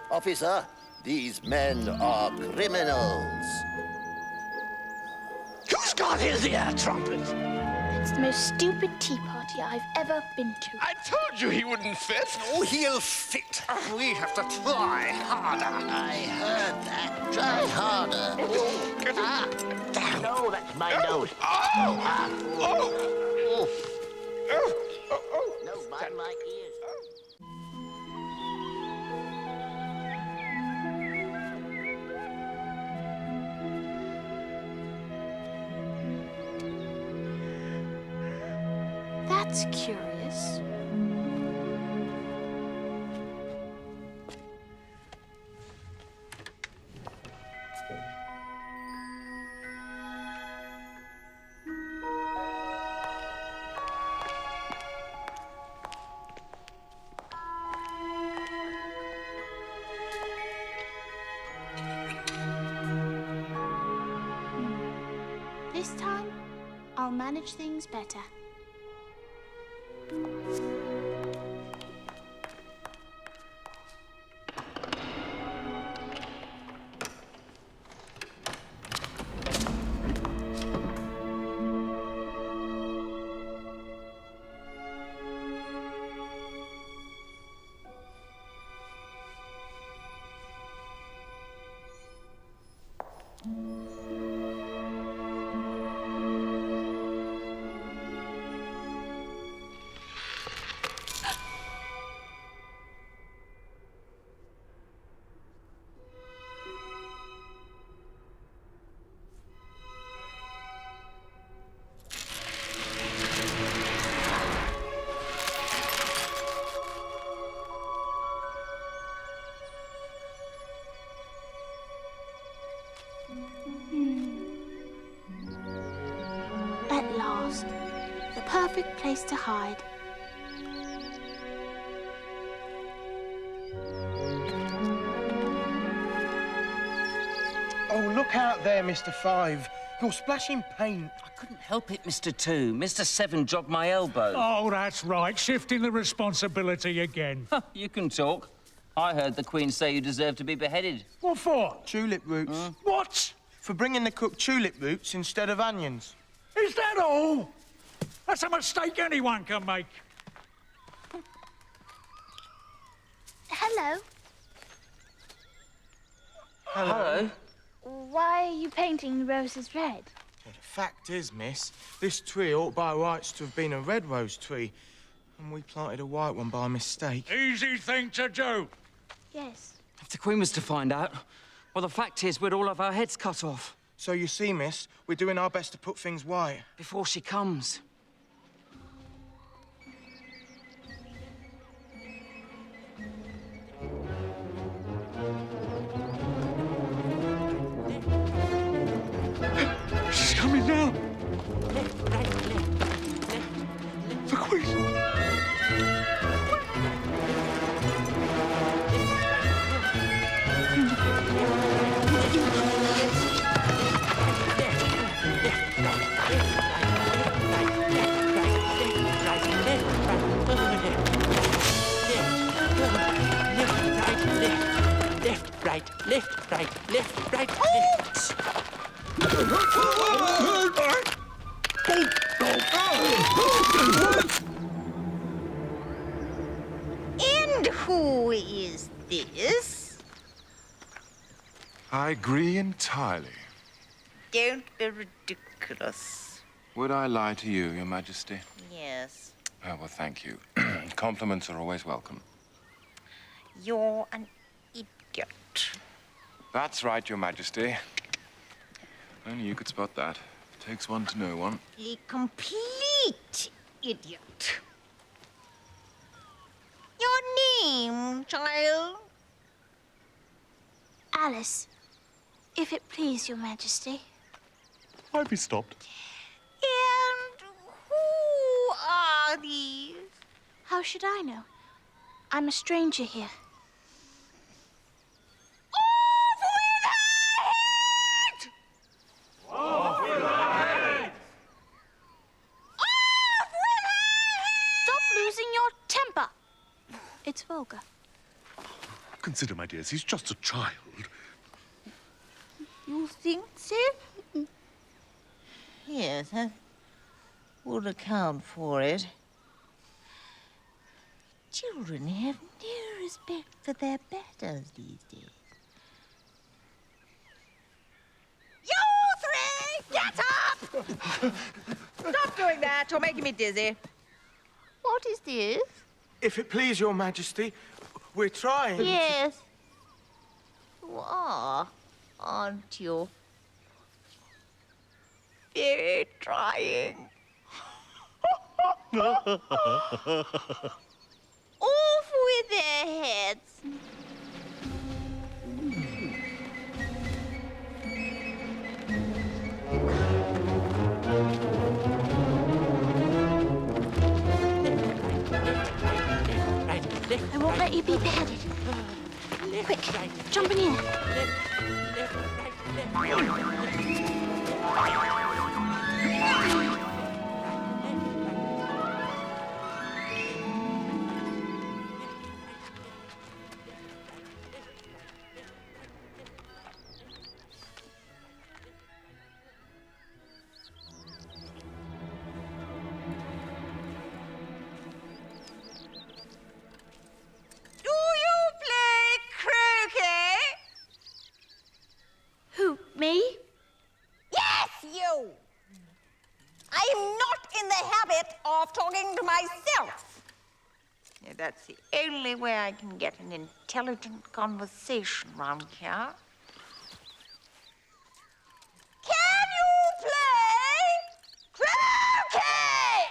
Officer, these men are criminals. Who's got his ear trumpet? It's the most stupid tea party I've ever been to. I told you he wouldn't fit. Oh, he'll fit. We have to try harder. I heard that. Try harder. No, that's my nose. No, mind my ears. That's curious. This time, I'll manage things better. At last, the perfect place to hide. Oh, look out there, Mr. Five. You're splashing paint. I couldn't help it, Mr. Two. Mr. Seven jogged my elbow. Oh, that's right. Shifting the responsibility again. You can talk. I heard the Queen say you deserve to be beheaded. What for? Tulip roots. What? For bringing the cook tulip roots instead of onions. Is that all? That's a mistake anyone can make. Hello. Hello. Why are you painting the roses red? Well, the fact is, miss, this tree ought by rights to have been a red rose tree, and we planted a white one by mistake. Easy thing to do. Yes. If the Queen was to find out, well, the fact is we'd all have our heads cut off. So you see, miss, we're doing our best to put things white. Before she comes. She's coming now. The Queen. Left, right. And who is this? I agree entirely. Don't be ridiculous. Would I lie to you, Your Majesty? Yes. Oh, well, thank you. Compliments are always welcome. You're an idiot. That's right, Your Majesty. Only you could spot that. It takes one to know one. A complete idiot. Your name, child? Alice, if it please your majesty. I'd be stopped. And who are these? How should I know? I'm a stranger here. It's vulgar. Consider, my dears, he's just a child. You think so? Yes, that would account for it. Children have no respect for their betters these days. You three, get up! Stop doing that. You're making me dizzy. What is this? If it please your majesty, we're trying. Yes. You are, aren't you? Very trying. Off with their heads. I won't let you be beheaded. Quick, jumping in. Me? Yes, you! I'm not in the habit of talking to myself. Yeah, that's the only way I can get an intelligent conversation round here. Can you play croquet?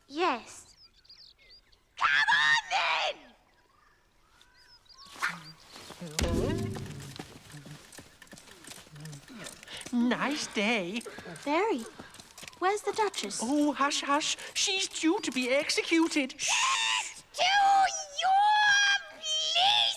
Yes. Come on, then! Nice day. Very. Where's the Duchess? Oh, hush, hush. She's due to be executed. Shh! To your places!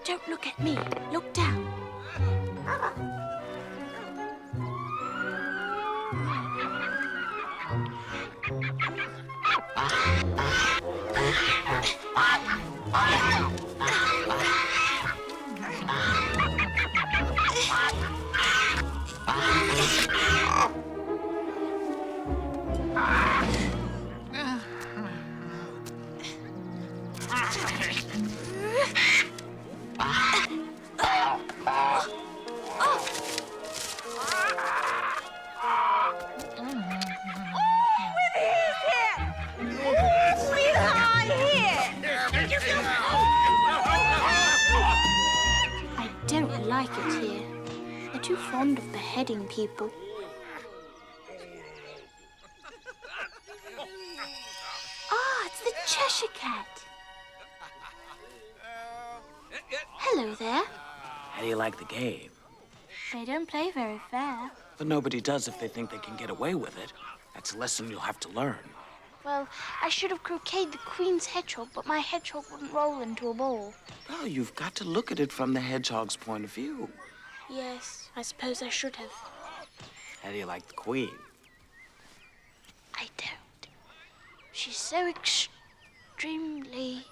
Don't look at me. Look down. I don't like it here. They're too fond of beheading people. Ah, it's the Cheshire Cat. Hello there. How do you like the game? They don't play very fair. But nobody does if they think they can get away with it. That's a lesson you'll have to learn. Well, I should have croqueted the Queen's hedgehog, but my hedgehog wouldn't roll into a ball. Well, you've got to look at it from the hedgehog's point of view. Yes, I suppose I should have. How do you like the Queen? I don't. She's so extremely...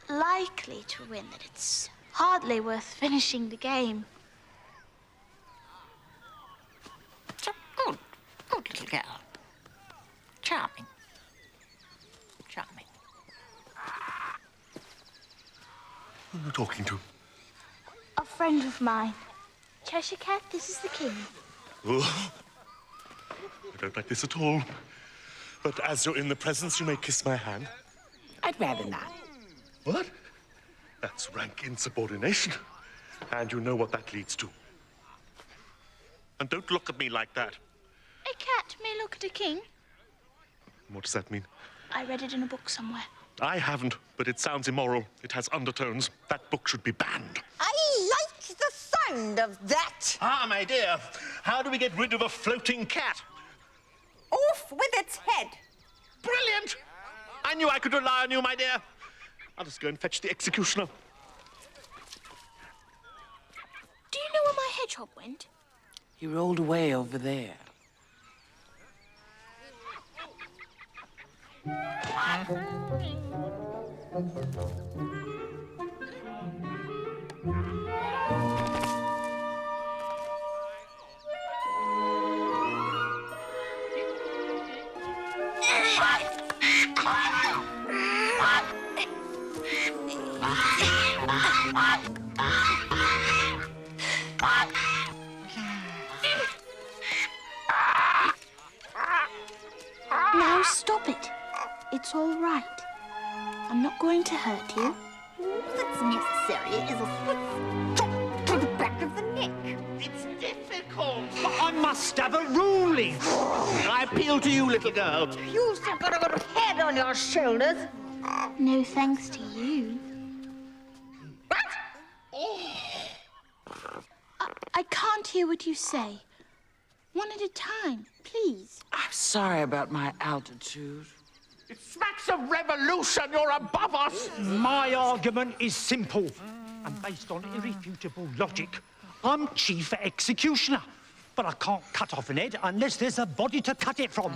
likely to win that it's hardly worth finishing the game. Good little girl. Charming. Charming. Who are you talking to? A friend of mine. Cheshire Cat, this is the King. Oh, I don't like this at all. But as you're in the presence, you may kiss my hand. I'd rather not. What? That's rank insubordination. And you know what that leads to. And don't look at me like that. A cat may look at a king. What does that mean? I read it in a book somewhere. I haven't, but it sounds immoral. It has undertones. That book should be banned. I like the sound of that. Ah, my dear, how do we get rid of a floating cat? Off with its head. Brilliant! I knew I could rely on you, my dear. I'll just go and fetch the executioner. Do you know where my hedgehog went? He rolled away over there. Now stop it. It's all right. I'm not going to hurt you. All that's necessary is a swift chop to the back of the neck. It's difficult. I must have a ruling. I appeal to you, little girl. You've still got a good head on your shoulders. No thanks to you. I can't hear what you say. One at a time, please. I'm sorry about my altitude. It smacks of revolution. You're above us. My argument is simple and based on irrefutable logic. I'm chief executioner, but I can't cut off an head unless there's a body to cut it from.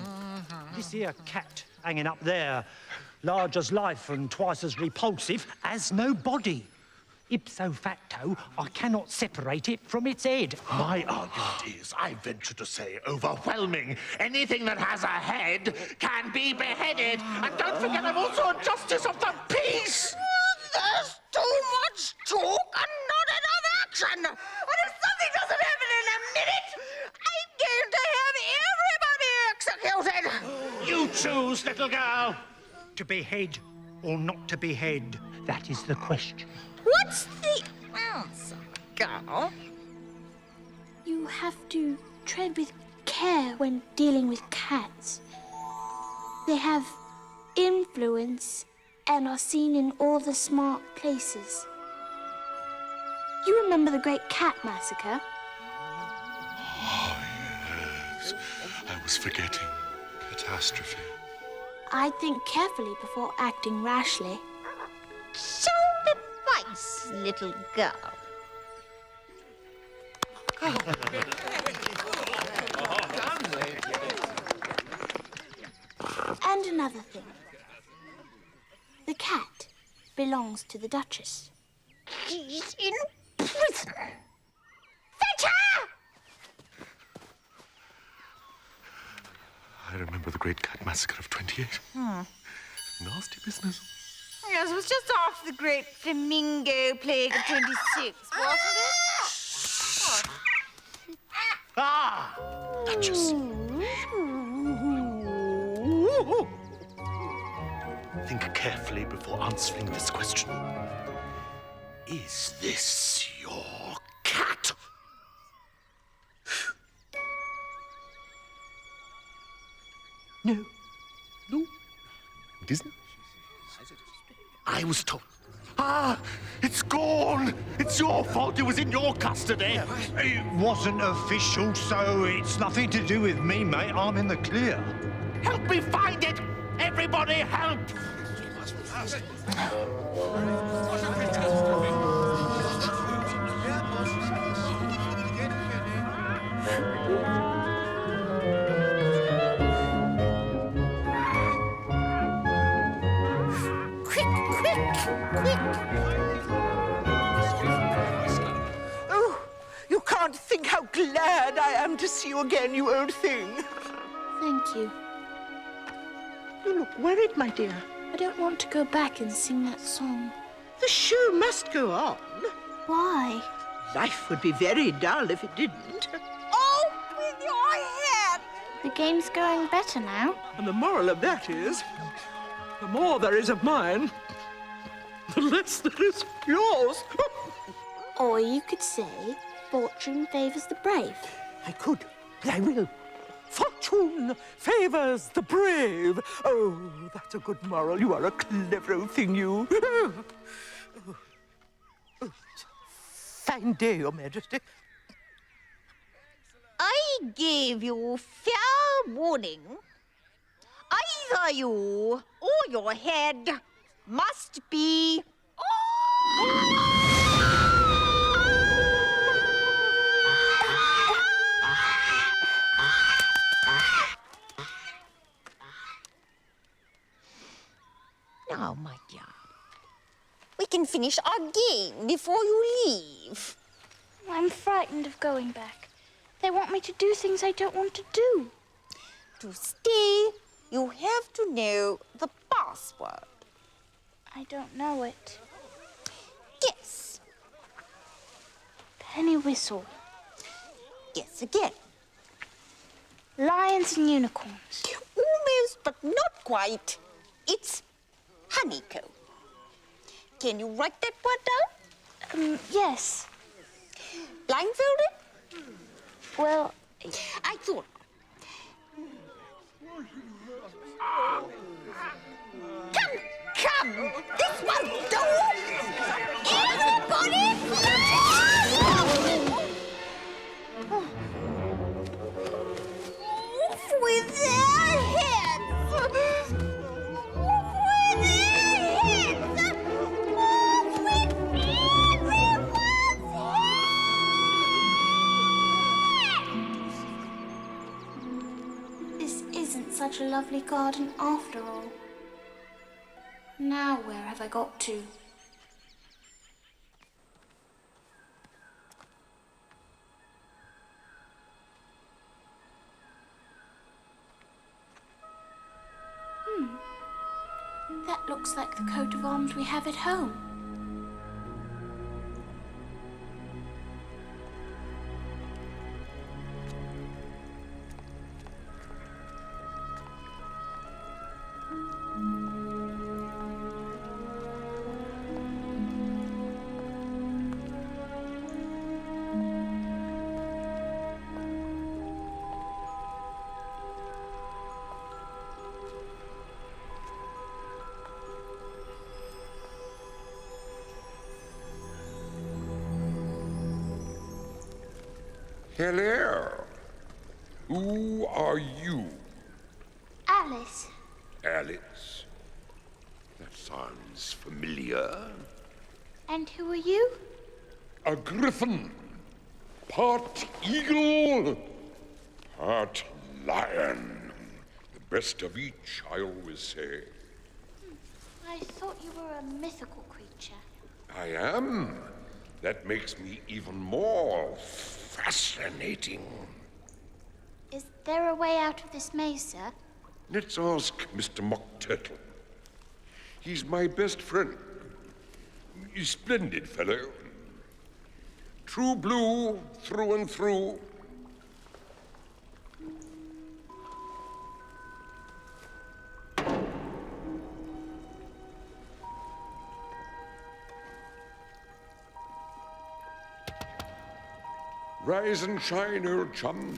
This here cat hanging up there, large as life and twice as repulsive, has no body. Ipso facto, I cannot separate it from its head. My argument is, I venture to say, overwhelming. Anything that has a head can be beheaded. And don't forget, I'm also a justice of the peace. There's too much talk and not enough action. And if something doesn't happen in a minute, I'm going to have everybody executed. You choose, little girl. To behead or not to behead, that is the question. What's the answer, girl? You have to tread with care when dealing with cats. They have influence and are seen in all the smart places. You remember the Great Cat Massacre? Oh, yes. I was forgetting. Catastrophe. I'd think carefully before acting rashly. Sound advice, little girl. And another thing. The cat belongs to the Duchess. She's in prison. Fetch her! I remember the Great Cat Massacre of 28. Nasty business. Yes, it was just after the Great Flamingo Plague of 26, wasn't it? Ah! Duchess. Think carefully before answering this question. Is this your cat? No. No. It isn't? I was told. Ah! It's gone! It's your fault. It was in your custody. It wasn't official, so it's nothing to do with me, mate. I'm in the clear. Help me find it! Everybody help! Oh, you can't think how glad I am to see you again, you old thing. Thank you. You look worried, my dear. I don't want to go back and sing that song. The show must go on. Why? Life would be very dull if it didn't. Oh, with your head! The game's going better now. And the moral of that is, the more there is of mine, the less there is of yours. Or you could say, fortune favours the brave. I could, but I will. Fortune favours the brave. Oh, that's a good moral. You are a clever old thing, you. Fine day, Your Majesty. I gave you fair warning. Either you or your head must be... Now, my dear, we can finish our game before you leave. I'm frightened of going back. They want me to do things I don't want to do. To stay, you have to know the password. I don't know it. Yes. Penny whistle. Yes, again. Lions and unicorns. Almost, but not quite. It's honeycomb. Can you write that word down? Yes. Blindfolded? Well, I thought. Come! This won't do! Everybody, off with their heads! Off with their heads! Off with everyone's heads! this isn't such a lovely garden after all. Now where have I got to? looks like the coat of arms we have at home. Hello. Who are you? Alice. Alice. That sounds familiar. And who are you? A griffin. Part eagle. Part lion. The best of each, I always say. I thought you were a mythical creature. I am. That makes me even more fascinating. Is there a way out of this maze, sir? Let's ask Mr. Mock Turtle. He's my best friend. He's a splendid fellow. True blue through and through. Rise and shine, old chum.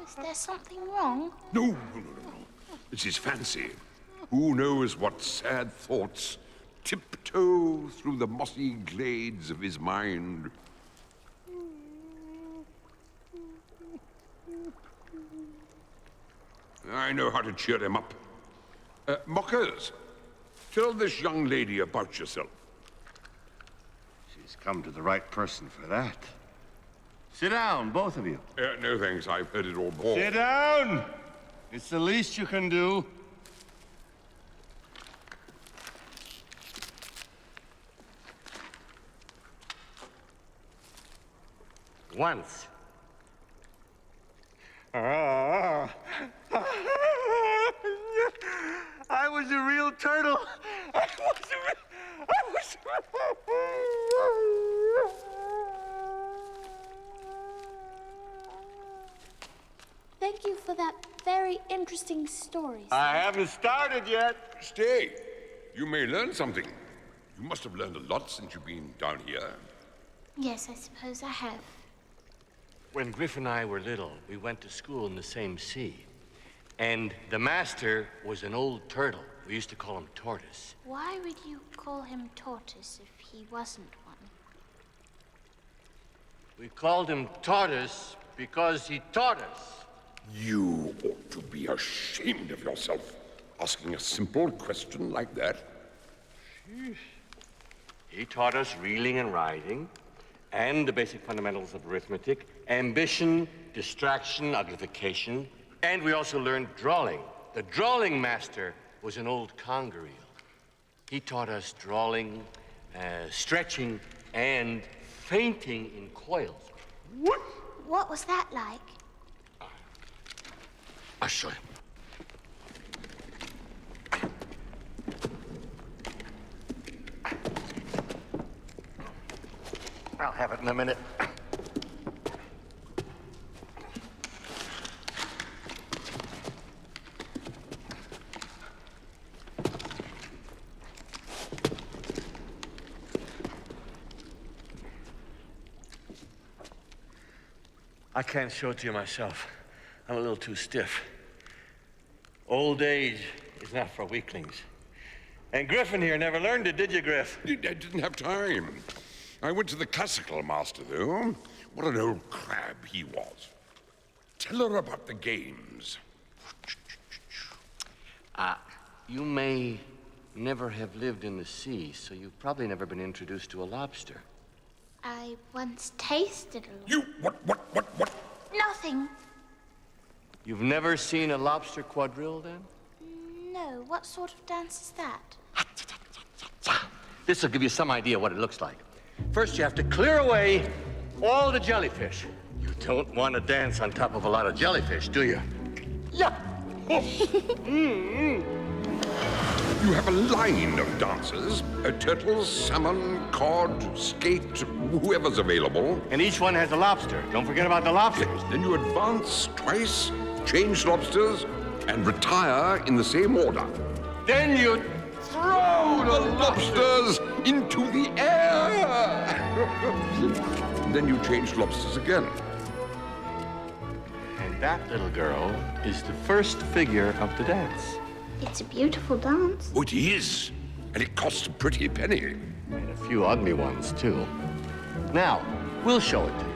Is there something wrong? No. It's his fancy. Who knows what sad thoughts tiptoe through the mossy glades of his mind? I know how to cheer him up. Mockers, tell this young lady about yourself. She's come to the right person for that. Sit down, both of you. No thanks, I've heard it all before. Sit down! It's the least you can do. Once. I was a real turtle. Thank you for that very interesting story, sir. I haven't started yet. Stay. You may learn something. You must have learned a lot since you've been down here. Yes, I suppose I have. When Griff and I were little, we went to school in the same sea. And the master was an old turtle. We used to call him Tortoise. Why would you call him Tortoise if he wasn't one? We called him Tortoise because he taught us. You ought to be ashamed of yourself, asking a simple question like that. He taught us reeling and riding, and the basic fundamentals of arithmetic, ambition, distraction, uglification, and we also learned drawing. The drawing master was an old conger eel. He taught us drawing, stretching, and fainting in coils. What was that like? I'll show you. I'll have it in a minute. I can't show it to you myself. I'm a little too stiff. Old age is not for weaklings. And Griffin here never learned it, did you, Griff? I didn't have time. I went to the classical master, though. What an old crab he was. Tell her about the games. You may never have lived in the sea, so you've probably never been introduced to a lobster. I once tasted a You, what? Nothing. You've never seen a lobster quadrille, then? No, what sort of dance is that? This will give you some idea what it looks like. First, you have to clear away all the jellyfish. You don't want to dance on top of a lot of jellyfish, do you? Yeah. You have a line of dancers. Turtles, salmon, cod, skate, whoever's available. And each one has a lobster. Don't forget about the lobsters. Yes, then you advance twice, change lobsters, and retire in the same order. Then you throw the lobsters into the air. Then you change lobsters again. And that little girl is the first figure of the dance. It's a beautiful dance. Oh, it is. And it costs a pretty penny. And a few ugly ones, too. Now, we'll show it to you.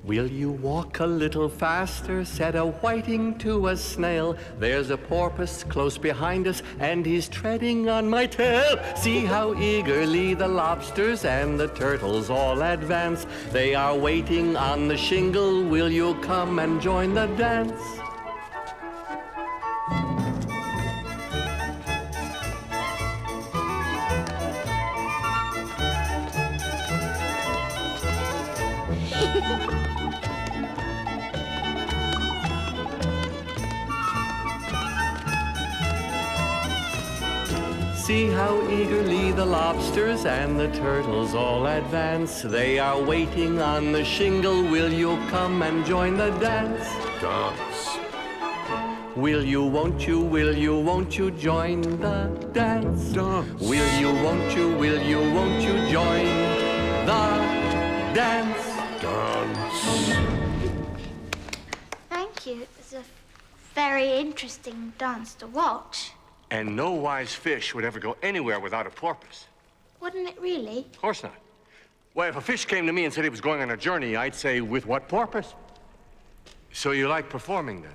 Will you walk a little faster? Said a whiting to a snail. There's a porpoise close behind us, and he's treading on my tail. See how eagerly the lobsters and the turtles all advance. They are waiting on the shingle. Will you come and join the dance? See how eagerly the lobsters and the turtles all advance. They are waiting on the shingle. Will you come and join the dance? Dance. Will you, won't you join the dance? Dance. Will you, won't you join the dance? Dance. Thank you. It's a very interesting dance to watch. And no wise fish would ever go anywhere without a porpoise. Wouldn't it really? Of course not. Well, if a fish came to me and said he was going on a journey, I'd say, with what porpoise? So you like performing, then?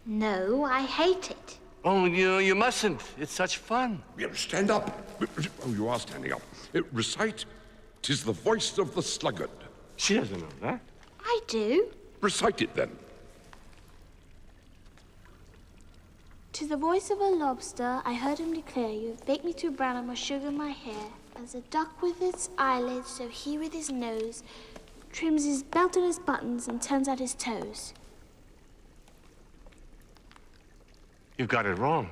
No, I hate it. Oh, you mustn't. It's such fun. Stand up. Oh, you are standing up. Recite, "'Tis the voice of the sluggard." She doesn't know that. I do. Recite it, then. To the voice of a lobster, I heard him declare, "You have baked me too brown, I must sugar my hair." As a duck with its eyelids, so he with his nose trims his belt and his buttons and turns out his toes. You've got it wrong.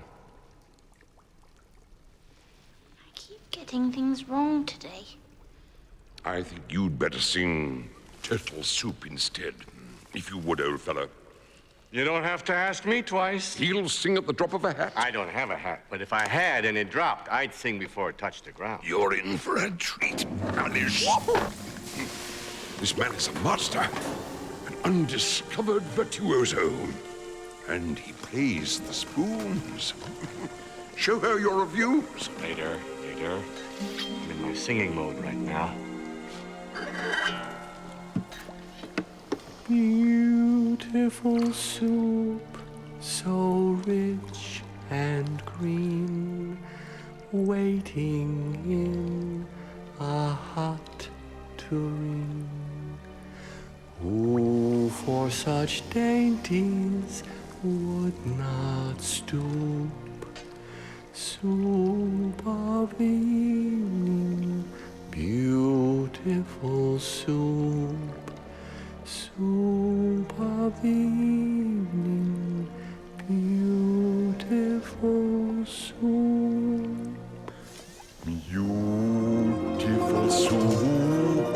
I keep getting things wrong today. I think you'd better sing Turtle Soup instead. If you would, old fellow. You don't have to ask me twice. He'll sing at the drop of a hat. I don't have a hat, but if I had and it dropped, I'd sing before it touched the ground. You're in for a treat, Alice. This man is a master, an undiscovered virtuoso. And he plays the spoons. Show her your reviews. Later. I'm in my singing mode right now. Beautiful soup, so rich and green, waiting in a hot tureen. Who for such dainties would not stoop? Soup of the evening, beautiful soup. Soup of the evening, beautiful soup. Beautiful soup,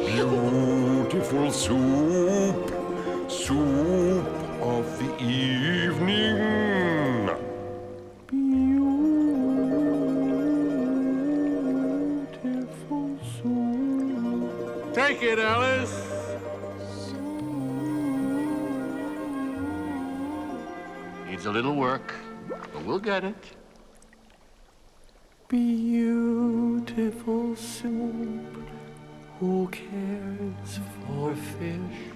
beautiful soup, soup of the evening. Beautiful soup. Take it, Alice. Needs a little work, but we'll get it. Beautiful soup, who cares for fish?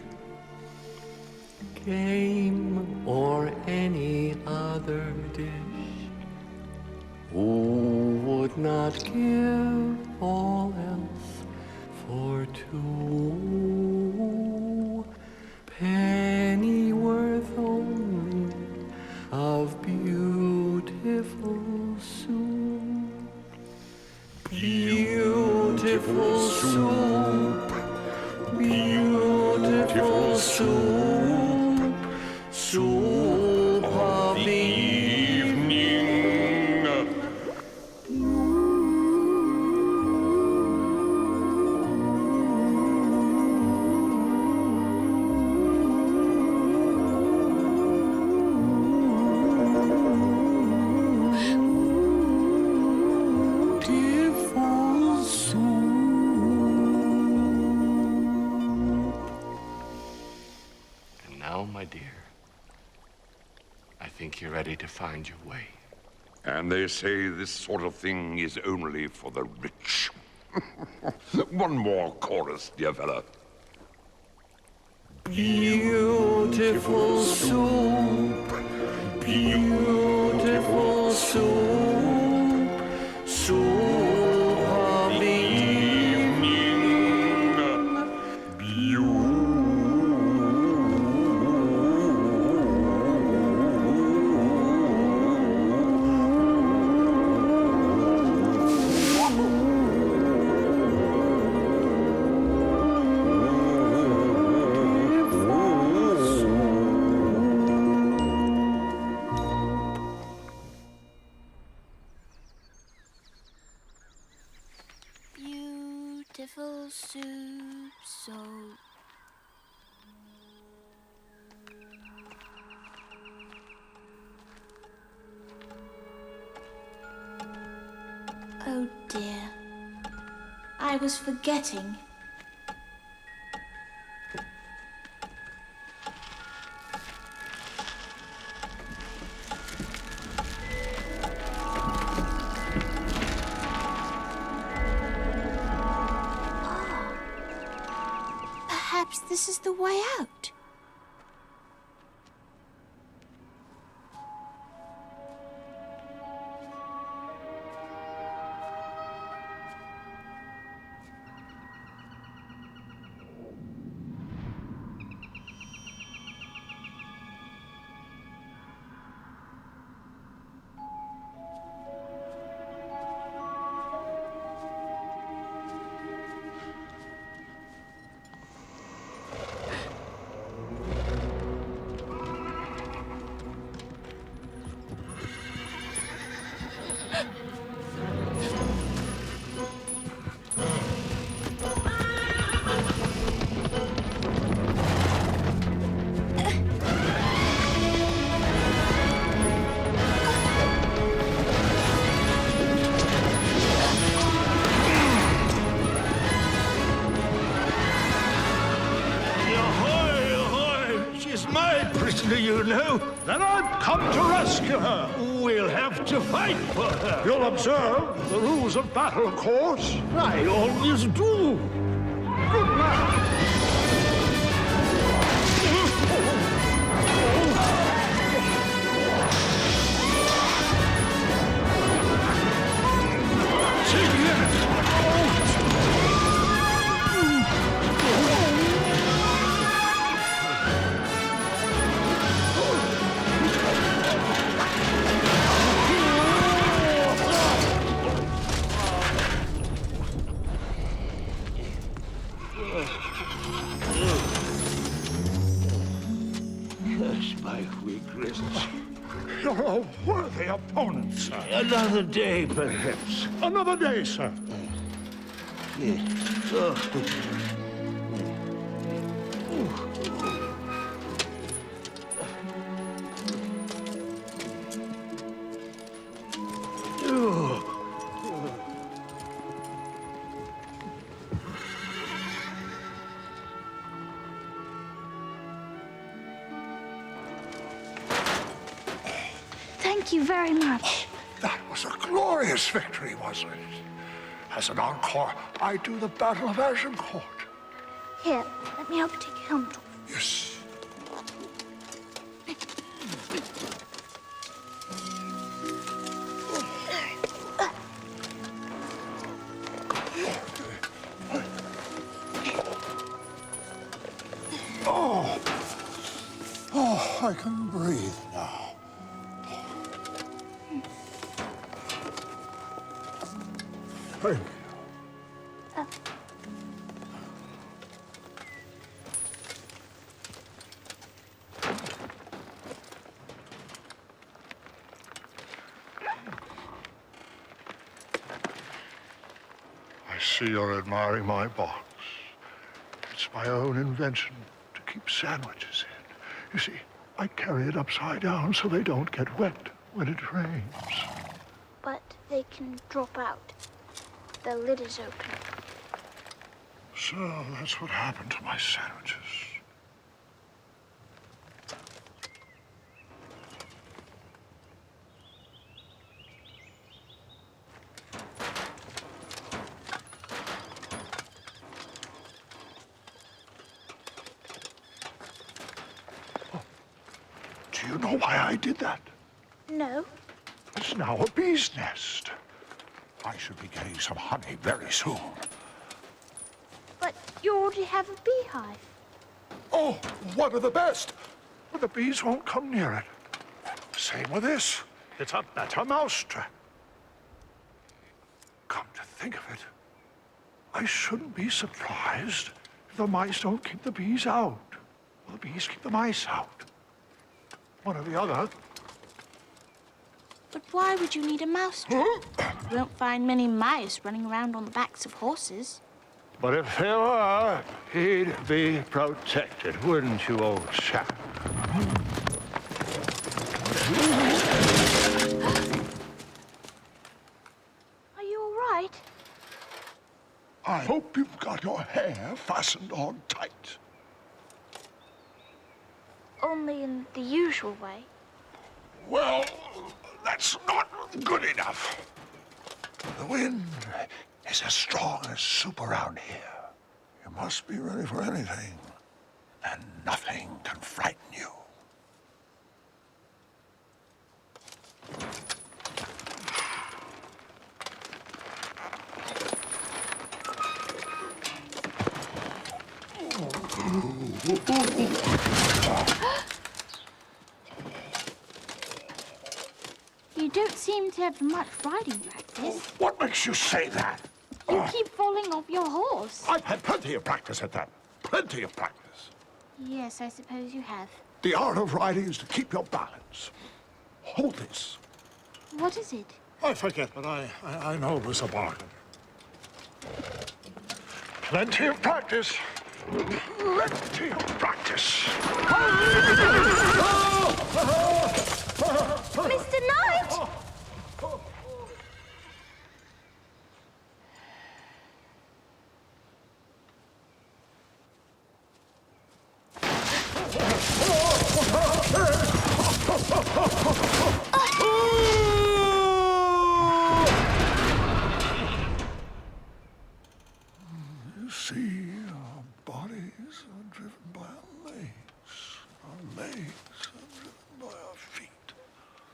game or any other dish. Who would not give all else for two? Pennyworth only of beautiful soup. Beautiful soup. Beautiful soup. Soup of the evening. My dear, I think you're ready to find your way. And they say this sort of thing is only for the rich. One more chorus, dear fella. Beautiful soup. Beautiful soup. Soup of the evening. Beautiful soup, soap. Oh dear, I was forgetting. Perhaps this is the way out. You know, then I've come to rescue her. We'll have to fight for her. You'll observe the rules of battle, of course. I always do. Good luck. You're a worthy opponent, sir. Another day, perhaps. Another day, sir. Thank you very much. That was a glorious victory, wasn't it? As an encore, I do the Battle of Agincourt. Here, let me help you take your helmet off. Yes. Oh, I can breathe now. Thank you. I see you're admiring my box. It's my own invention to keep sandwiches in. You see, I carry it upside down so they don't get wet when it rains. But they can drop out. The lid is open. So that's what happened to my sandwiches. Do you know why I did that? No. It's now a bee's nest. I should be getting some honey very soon. But you already have a beehive. Oh, one of the best. But the bees won't come near it. Same with this. It's a better mousetrap. Come to think of it, I shouldn't be surprised if the mice don't keep the bees out. Or the bees keep the mice out. One or the other. But why would you need a mousetrap? You won't find many mice running around on the backs of horses. But if there were, he'd be protected, wouldn't you, old chap? Are you all right? I hope you've got your hair fastened on tight. Only in the usual way. Well, that's not good enough. The wind is as strong as soup around here. You must be ready for anything, and nothing can frighten you. You don't seem to have much riding practice. What makes you say that? You keep falling off your horse. I've had plenty of practice at that. Plenty of practice. Yes, I suppose you have. The art of riding is to keep your balance. Hold this. What is it? I forget, but I know it was a bargain. Plenty of practice. Plenty of practice. Mr. Knight! You see, our bodies are driven by our legs. Our legs are driven by our feet.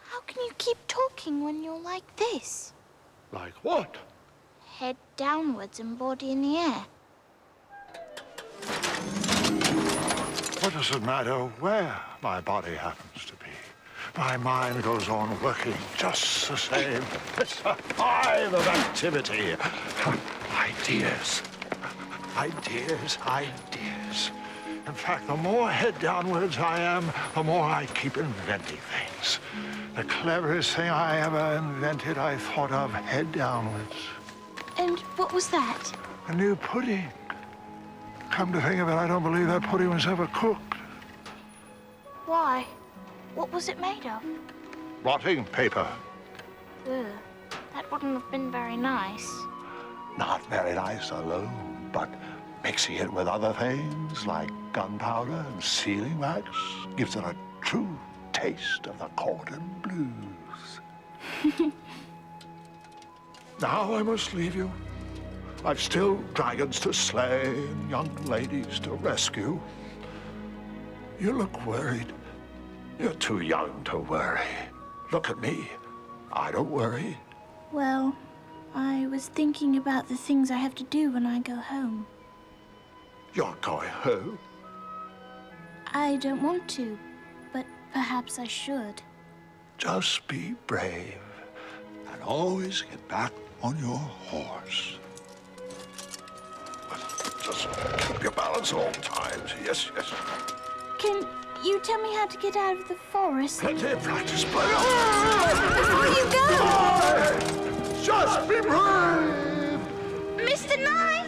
How can you keep talking when you're like this? Like what? Head downwards and body in the air. What does it matter where my body happens to be? My mind goes on working just the same. It's a hive of activity. Ideas. Ideas, ideas. In fact, the more head downwards I am, the more I keep inventing things. The cleverest thing I ever invented, I thought of head downwards. And what was that? A new pudding. Come to think of it, I don't believe that pudding was ever cooked. Why? What was it made of? Rotting paper. Ugh, that wouldn't have been very nice. Not very nice alone, but mixing it with other things like gunpowder and sealing wax gives it a true taste of the cordon blues. Now I must leave you. I've still dragons to slay and young ladies to rescue. You look worried. You're too young to worry. Look at me. I don't worry. Well, I was thinking about the things I have to do when I go home. You're going home? I don't want to, but perhaps I should. Just be brave and always get back on your horse. Just keep your balance at all times. Yes, yes. Can you tell me how to get out of the forest? Plenty of practice, but... Before you go! Just be brave! Mr. Knight!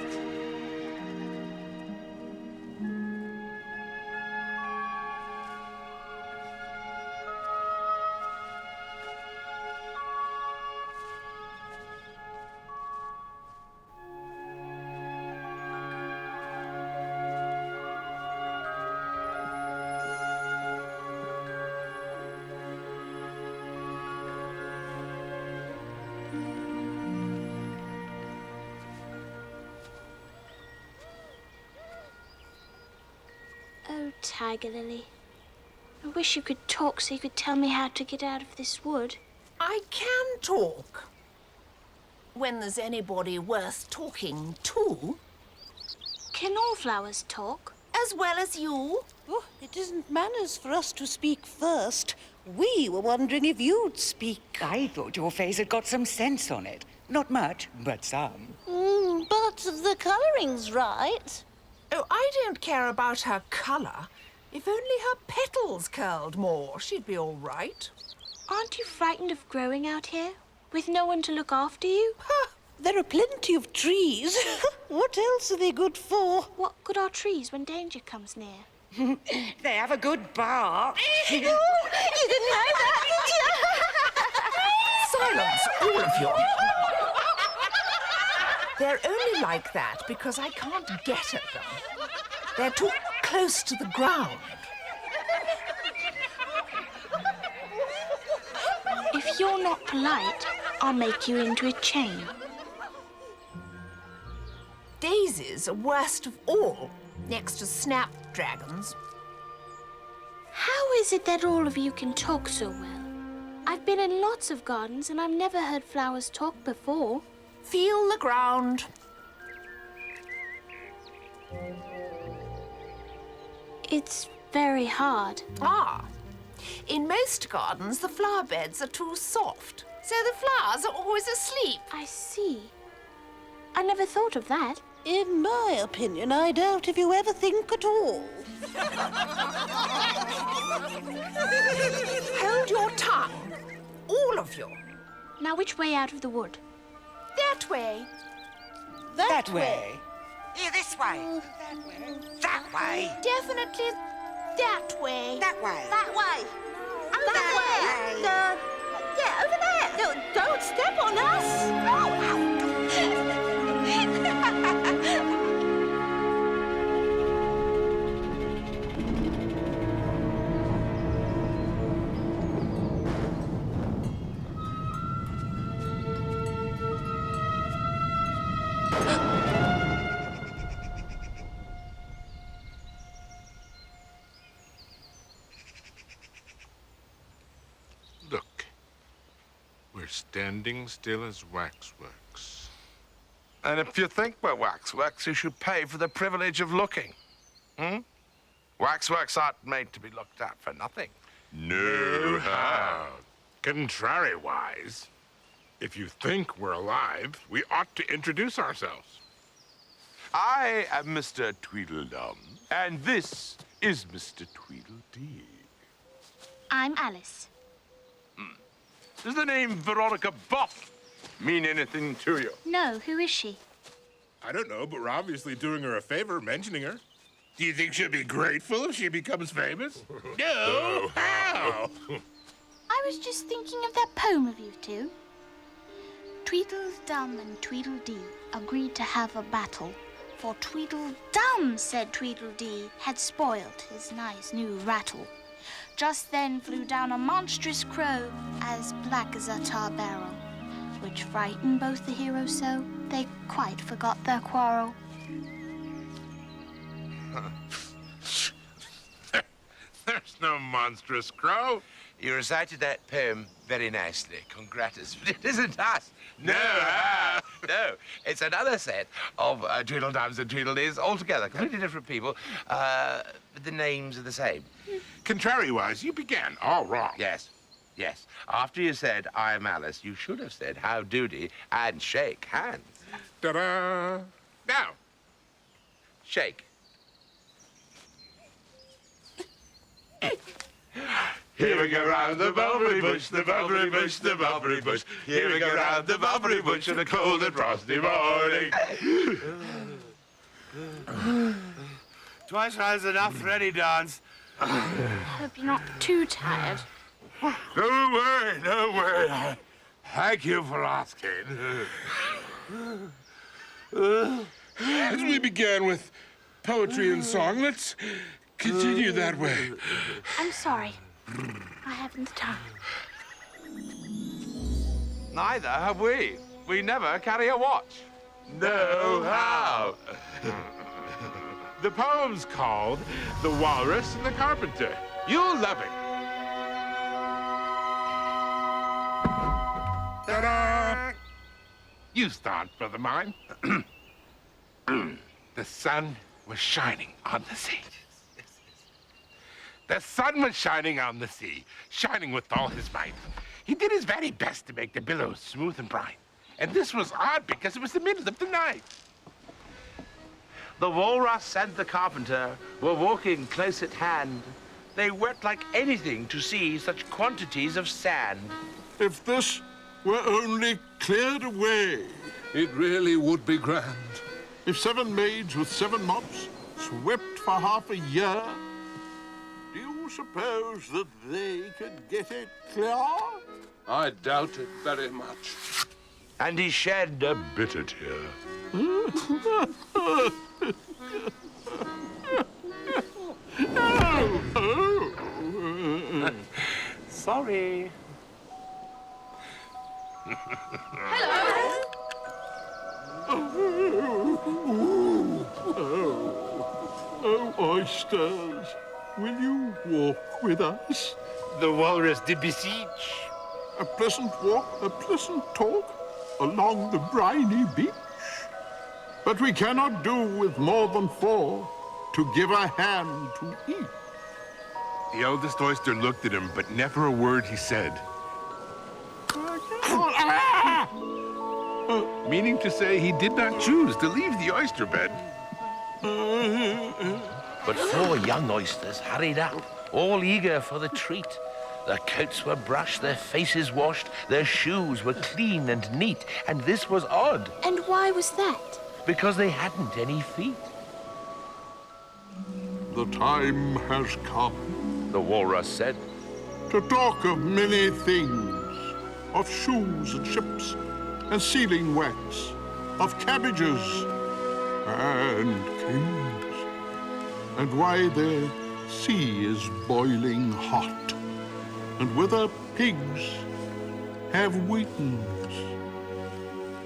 Oh, Tiger Lily. I wish you could talk so you could tell me how to get out of this wood. I can talk. When there's anybody worth talking to. Can all flowers talk? As well as you. Oh, it isn't manners for us to speak first. We were wondering if you'd speak. I thought your face had got some sense on it. Not much, but some. But the colouring's right. Oh, I don't care about her colour. If only her petals curled more, she'd be all right. Aren't you frightened of growing out here? With no one to look after you? There are plenty of trees. What else are they good for? What good are trees when danger comes near? They have a good bark. You didn't know that, did you? Silence, all of you. They're only like that because I can't get at them. They're too close to the ground. If you're not polite, I'll make you into a chain. Daisies are worst of all, next to snapdragons. How is it that all of you can talk so well? I've been in lots of gardens and I've never heard flowers talk before. Feel the ground. It's very hard. Ah. In most gardens, the flower beds are too soft, so the flowers are always asleep. I see. I never thought of that. In my opinion, I doubt if you ever think at all. Hold your tongue, all of you. Now, which way out of the wood? That way. That way. Here, this way. That way. That way. Definitely that way. That way. That way. Oh, that way. Yeah, over there. No, don't step on us. Look, we're standing still as waxworks. And if you think we're waxworks, you should pay for the privilege of looking. Waxworks aren't made to be looked at for nothing. No how. Contrariwise, if you think we're alive, we ought to introduce ourselves. I am Mr. Tweedledum, and this is Mr. Tweedledee. I'm Alice. Does the name Veronica Buff mean anything to you? No, who is she? I don't know, but we're obviously doing her a favor mentioning her. Do you think she'll be grateful if she becomes famous? No! How? I was just thinking of that poem of you two. Tweedledum and Tweedledee agreed to have a battle, for Tweedledum, said Tweedledee, had spoiled his nice new rattle. Just then flew down a monstrous crow, as black as a tar barrel, which frightened both the heroes so they quite forgot their quarrel. There's no monstrous crow. You recited that poem very nicely. Congratus. But it isn't us. No. No. It's another set of Tweedledums and Tweedledees altogether. Completely different people. But the names are the same. Contrariwise, you began all wrong. Yes. Yes. After you said, I'm Alice, you should have said, how doody, and shake hands. Ta-da! Now. Shake. Here we go round the mulberry bush, the mulberry bush, the mulberry bush. Here we go round the mulberry bush on a cold and frosty morning. Twice round's enough for any dance. I hope you're not too tired. No way, no way. Thank you for asking. As we began with poetry and song, let's continue that way. I'm sorry. I haven't the time. Neither have we. We never carry a watch. No how. The poem's called The Walrus and the Carpenter. You'll love it. Ta-da! You start, brother mine. The sun was shining on the sea. The sun was shining on the sea, shining with all his might. He did his very best to make the billows smooth and bright. And this was odd because it was the middle of the night. The walrus and the carpenter were walking close at hand. They wept like anything to see such quantities of sand. If this were only cleared away, it really would be grand. If 7 maids with 7 mops swept for half a year, do you suppose that they could get it clear? I doubt it very much. And he shed a bitter tear. Sorry. Hello. Oh, oysters, will you walk with us? The walrus did beseech. A pleasant walk, a pleasant talk along the briny beach. But we cannot do with more than 4 to give a hand to each. The eldest oyster looked at him, but never a word he said. Meaning to say he did not choose to leave the oyster bed. But 4 young oysters hurried up, all eager for the treat. Their coats were brushed, their faces washed, their shoes were clean and neat, and this was odd. And why was that? Because they hadn't any feet. The time has come, the walrus said, to talk of many things, of shoes and ships and sealing wax, of cabbages and kings, and why the sea is boiling hot, and whether pigs have wheatens.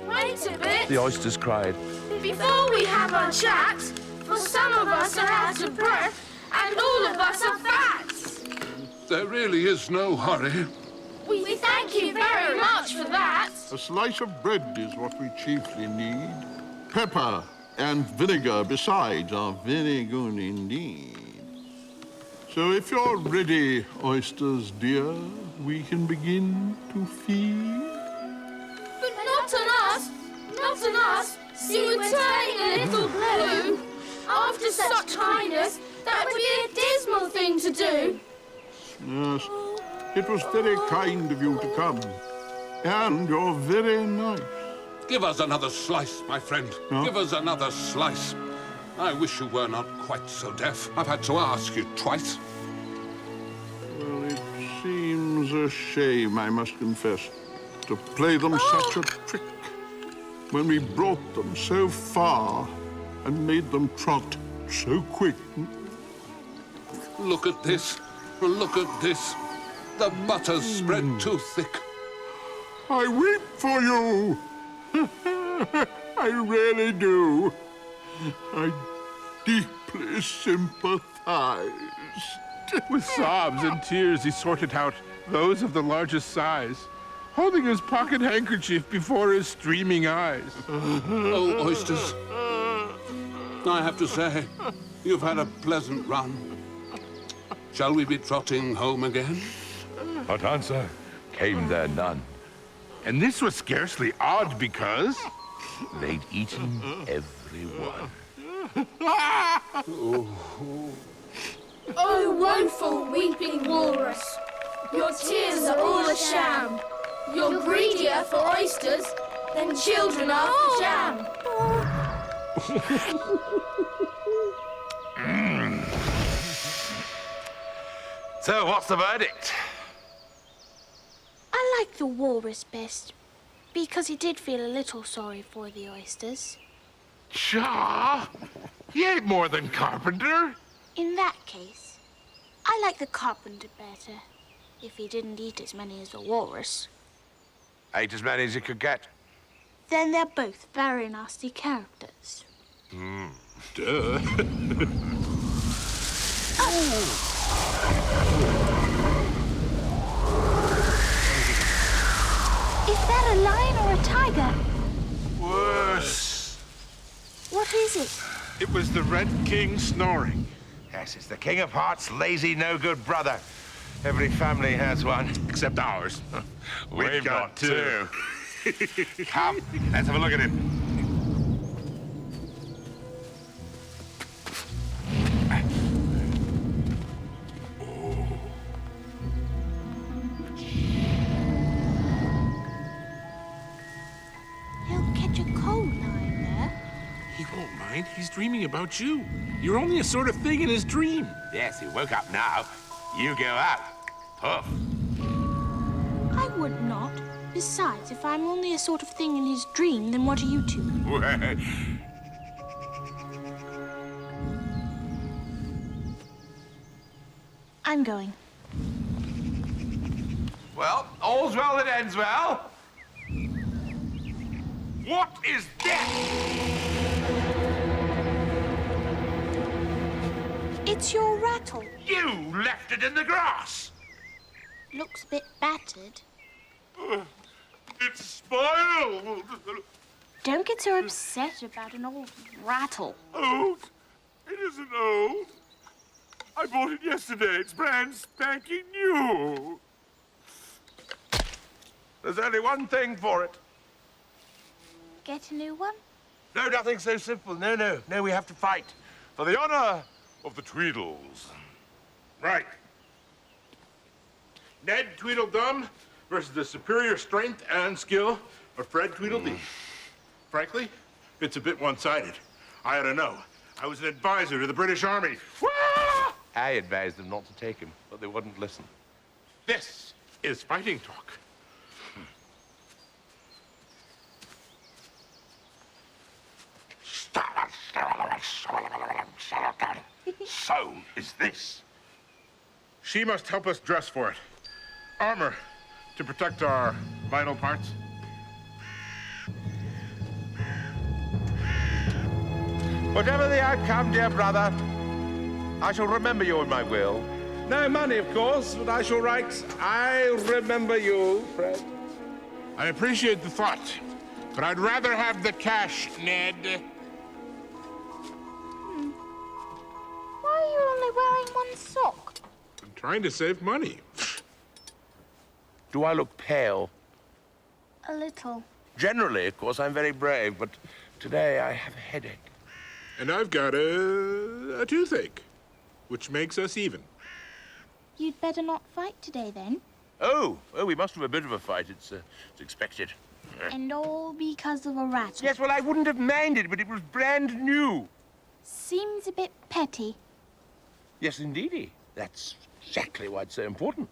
Wait a bit. The oysters cried. Before we have our chat, for some of us are out of breath, and all of us are fat. There really is no hurry. We thank you very much for that. A slice of bread is what we chiefly need. Pepper and vinegar besides are very good indeed. So if you're ready, oysters dear, we can begin to feed. But not on us, not on us. See, we're turning a little blue. After such kindness, that would be a dismal thing to do. Yes, it was very kind of you to come. And you're very nice. Give us another slice, my friend. Huh? Give us another slice. I wish you were not quite so deaf. I've had to ask you twice. Well, it seems a shame, I must confess, to play them such a trick when we brought them so far and made them trot so quick. Look at this. Look at this. The butter's spread too thick. I weep for you. I really do. I deeply sympathize. With sobs and tears, he sorted out those of the largest size, holding his pocket handkerchief before his streaming eyes. Oh, oysters. I have to say, you've had a pleasant run. Shall we be trotting home again? But answer came there none. And this was scarcely odd because they'd eaten every one. Oh, woeful weeping walrus, your tears are all a sham. You're greedier for oysters than children are for jam. So, what's the verdict? I like the walrus best, because he did feel a little sorry for the oysters. Pshaw! He ain't more than carpenter. In that case, I like the carpenter better, if he didn't eat as many as the walrus. Ate as many as you could get. Then they're both very nasty characters. Duh. Is that a lion or a tiger? Worse. What is it? It was the Red King snoring. Yes, it's the King of Hearts' lazy, no-good brother. Every family has one. Except ours. We've got two. Come, let's have a look at him. He'll catch a cold lying there. He won't mind. He's dreaming about you. You're only a sort of thing in his dream. Yes, he woke up now. You go out. Puff. I would not. Besides, if I'm only a sort of thing in his dream, then what are you two? I'm going. Well, all's well that ends well. What is that? It's your rattle. You left it in the grass. Looks a bit battered. It's spoiled. Don't get so upset about an old rattle. Old? It isn't old. I bought it yesterday. It's brand spanking new. There's only one thing for it. Get a new one? No, nothing so simple. No, we have to fight. For the honor of the Tweedles. Right. Ned Tweedledum versus the superior strength and skill of Fred Tweedledee. Frankly, it's a bit one-sided. I ought to know. I was an advisor to the British Army. I advised them not to take him, but they wouldn't listen. This is fighting talk. So is this. She must help us dress for it. Armor to protect our vital parts. Whatever the outcome, dear brother, I shall remember you in my will. No money, of course, but I shall write, I remember you, Fred. I appreciate the thought, but I'd rather have the cash, Ned. Why are you only wearing one sock? I'm trying to save money. Do I look pale? A little. Generally, of course, I'm very brave, but today I have a headache. And I've got a toothache, which makes us even. You'd better not fight today, then. Oh, we must have a bit of a fight. It's expected. And all because of a rattle. Yes, well, I wouldn't have minded, but it was brand new. Seems a bit petty. Yes, indeedy. That's exactly why it's so important.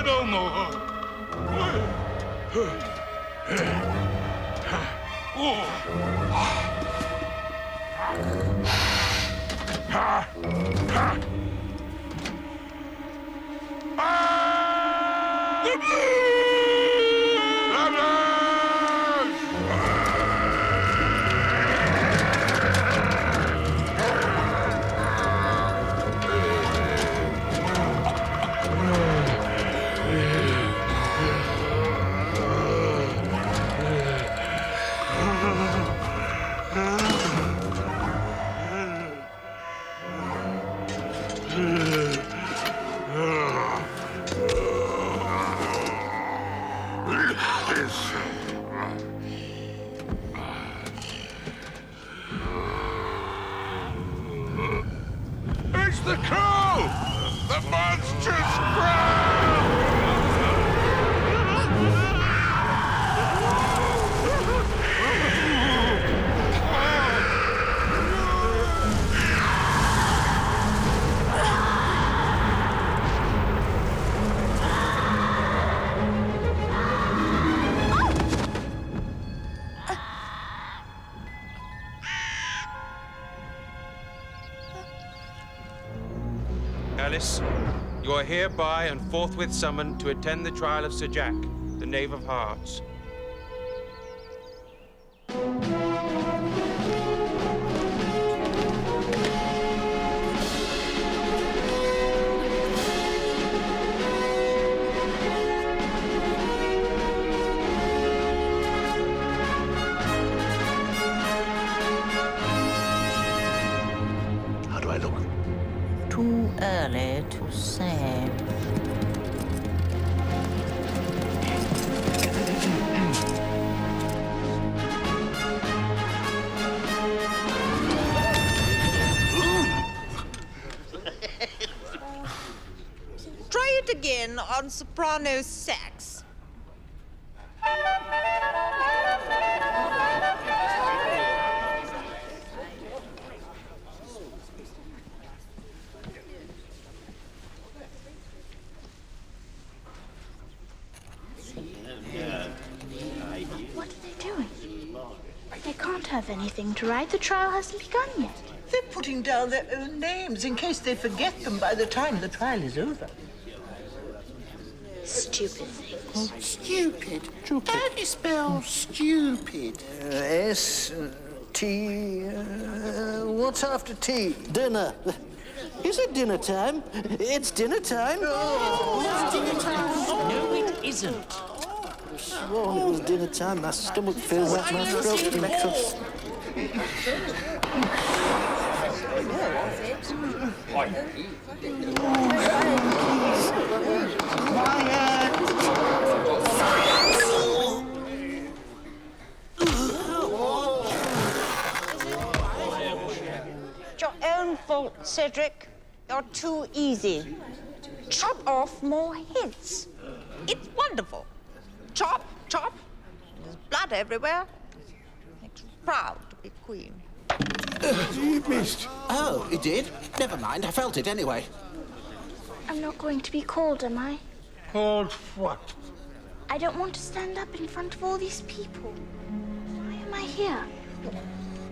no more. It's the crow! The monstrous crow! Alice, you are hereby and forthwith summoned to attend the trial of Sir Jack, the Knave of Hearts. How do I look? Too early to say. Try it again on soprano sax. What are they doing? They can't have anything to write. The trial hasn't begun yet. They're putting down their own names in case they forget them by the time the trial is over. Stupid things. Stupid. How do you spell stupid? S-T... what's after tea? Dinner. Is it dinner time? It's dinner time. It's dinner time. No, it isn't. Sworn it was dinner time. My stomach feels like my throat's been cut. It's your own fault, Cedric. You're too easy. Chop off more heads. It's wonderful. Chop, chop. There's blood everywhere. Makes you proud to be queen. You missed. Oh, it did? Never mind, I felt it anyway. I'm not going to be called, am I? Called what? I don't want to stand up in front of all these people. Why am I here?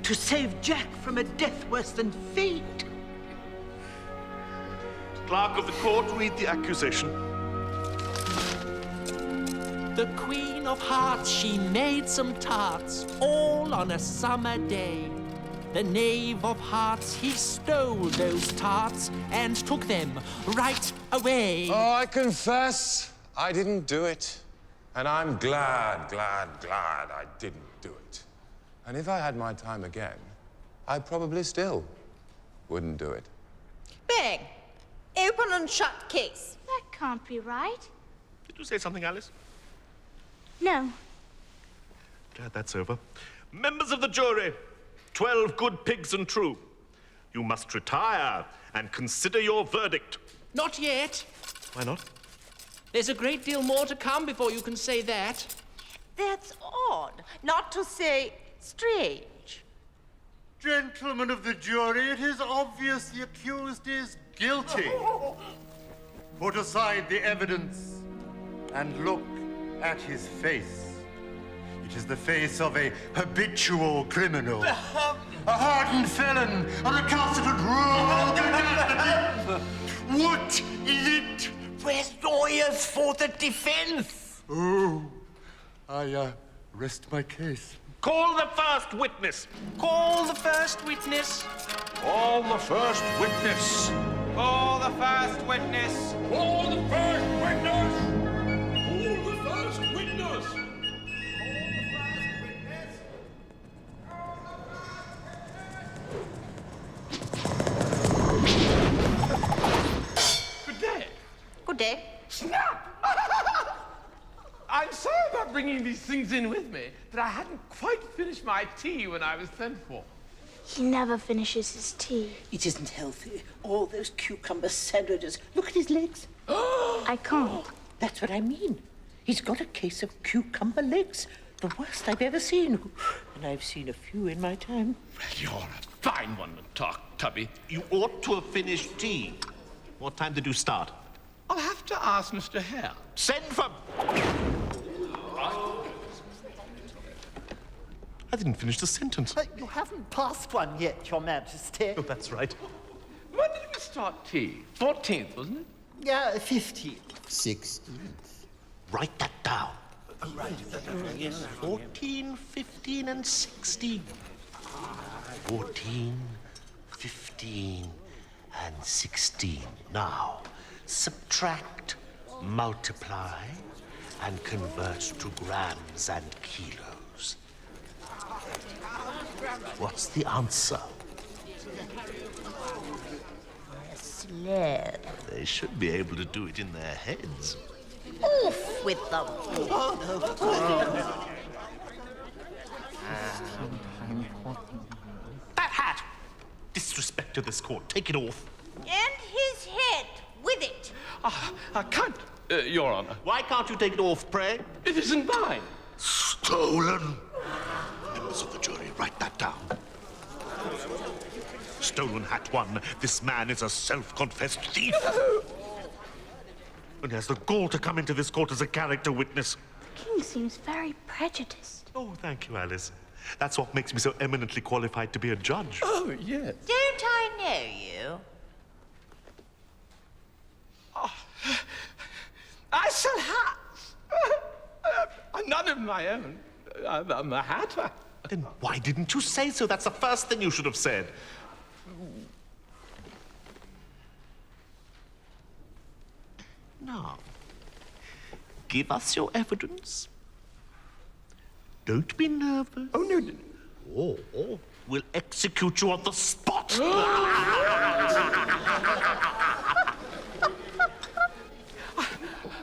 To save Jack from a death worse than fate. Clerk of the court, read the accusation. The Queen of Hearts, she made some tarts, all on a summer day. The Knave of Hearts, he stole those tarts and took them right away. Oh, I confess, I didn't do it. And I'm glad I didn't do it. And if I had my time again, I probably still wouldn't do it. Bang! Open and shut case. That can't be right. Did you say something, Alice? No. Glad that's over. Members of the jury, 12 good pigs and true. You must retire and consider your verdict. Not yet. Why not? There's a great deal more to come before you can say that. That's odd, not to say strange. Gentlemen of the jury, it is obvious the accused is guilty. Put aside the evidence and look at his face. It is the face of a habitual criminal, a hardened felon, a recalcitrant rogue. What is it? Where's lawyers for the defense? Oh, I rest my case. Call the first witness. Call the first witness. Call the first witness. Call the first witness. Call the first witness. Call the first witness. Good day. Good day. Snap! I'm sorry about bringing these things in with me, but I hadn't quite finished my tea when I was sent for. He never finishes his tea. It isn't healthy. All those cucumber sandwiches. Look at his legs. I can't. That's what I mean. He's got a case of cucumber legs. The worst I've ever seen. And I've seen a few in my time. You're a fine one to talk, Tubby. You ought to have finished tea. What time did you start? I'll have to ask Mr. Hare. Send for... I didn't finish the sentence. You haven't passed one yet, Your Majesty. Oh, that's right. When did we start tea? 14th, wasn't it? Yeah, 15th. 16th. Write that down. Yes, 14, 15, and 16. 14, 15, and 16. Now, subtract, multiply, and convert to grams and kilos. What's the answer? Slow. They should be able to do it in their heads. Off with them. That hat! Disrespect to this court. Take it off. And his head with it. I can't, Your Honor. Why can't you take it off, pray? It isn't mine. Stolen. Members of the jury, write that down. Stolen hat one. This man is a self-confessed thief. And he has the gall to come into this court as a character witness. The king seems very prejudiced. Oh, thank you, Alice. That's what makes me so eminently qualified to be a judge. Oh, yes. Don't I know you? I sell hats. None of my own. I'm a hatter. Then why didn't you say so? That's the first thing you should have said. Now, give us your evidence. Don't be nervous. Oh, no, no. Or we'll execute you on the spot.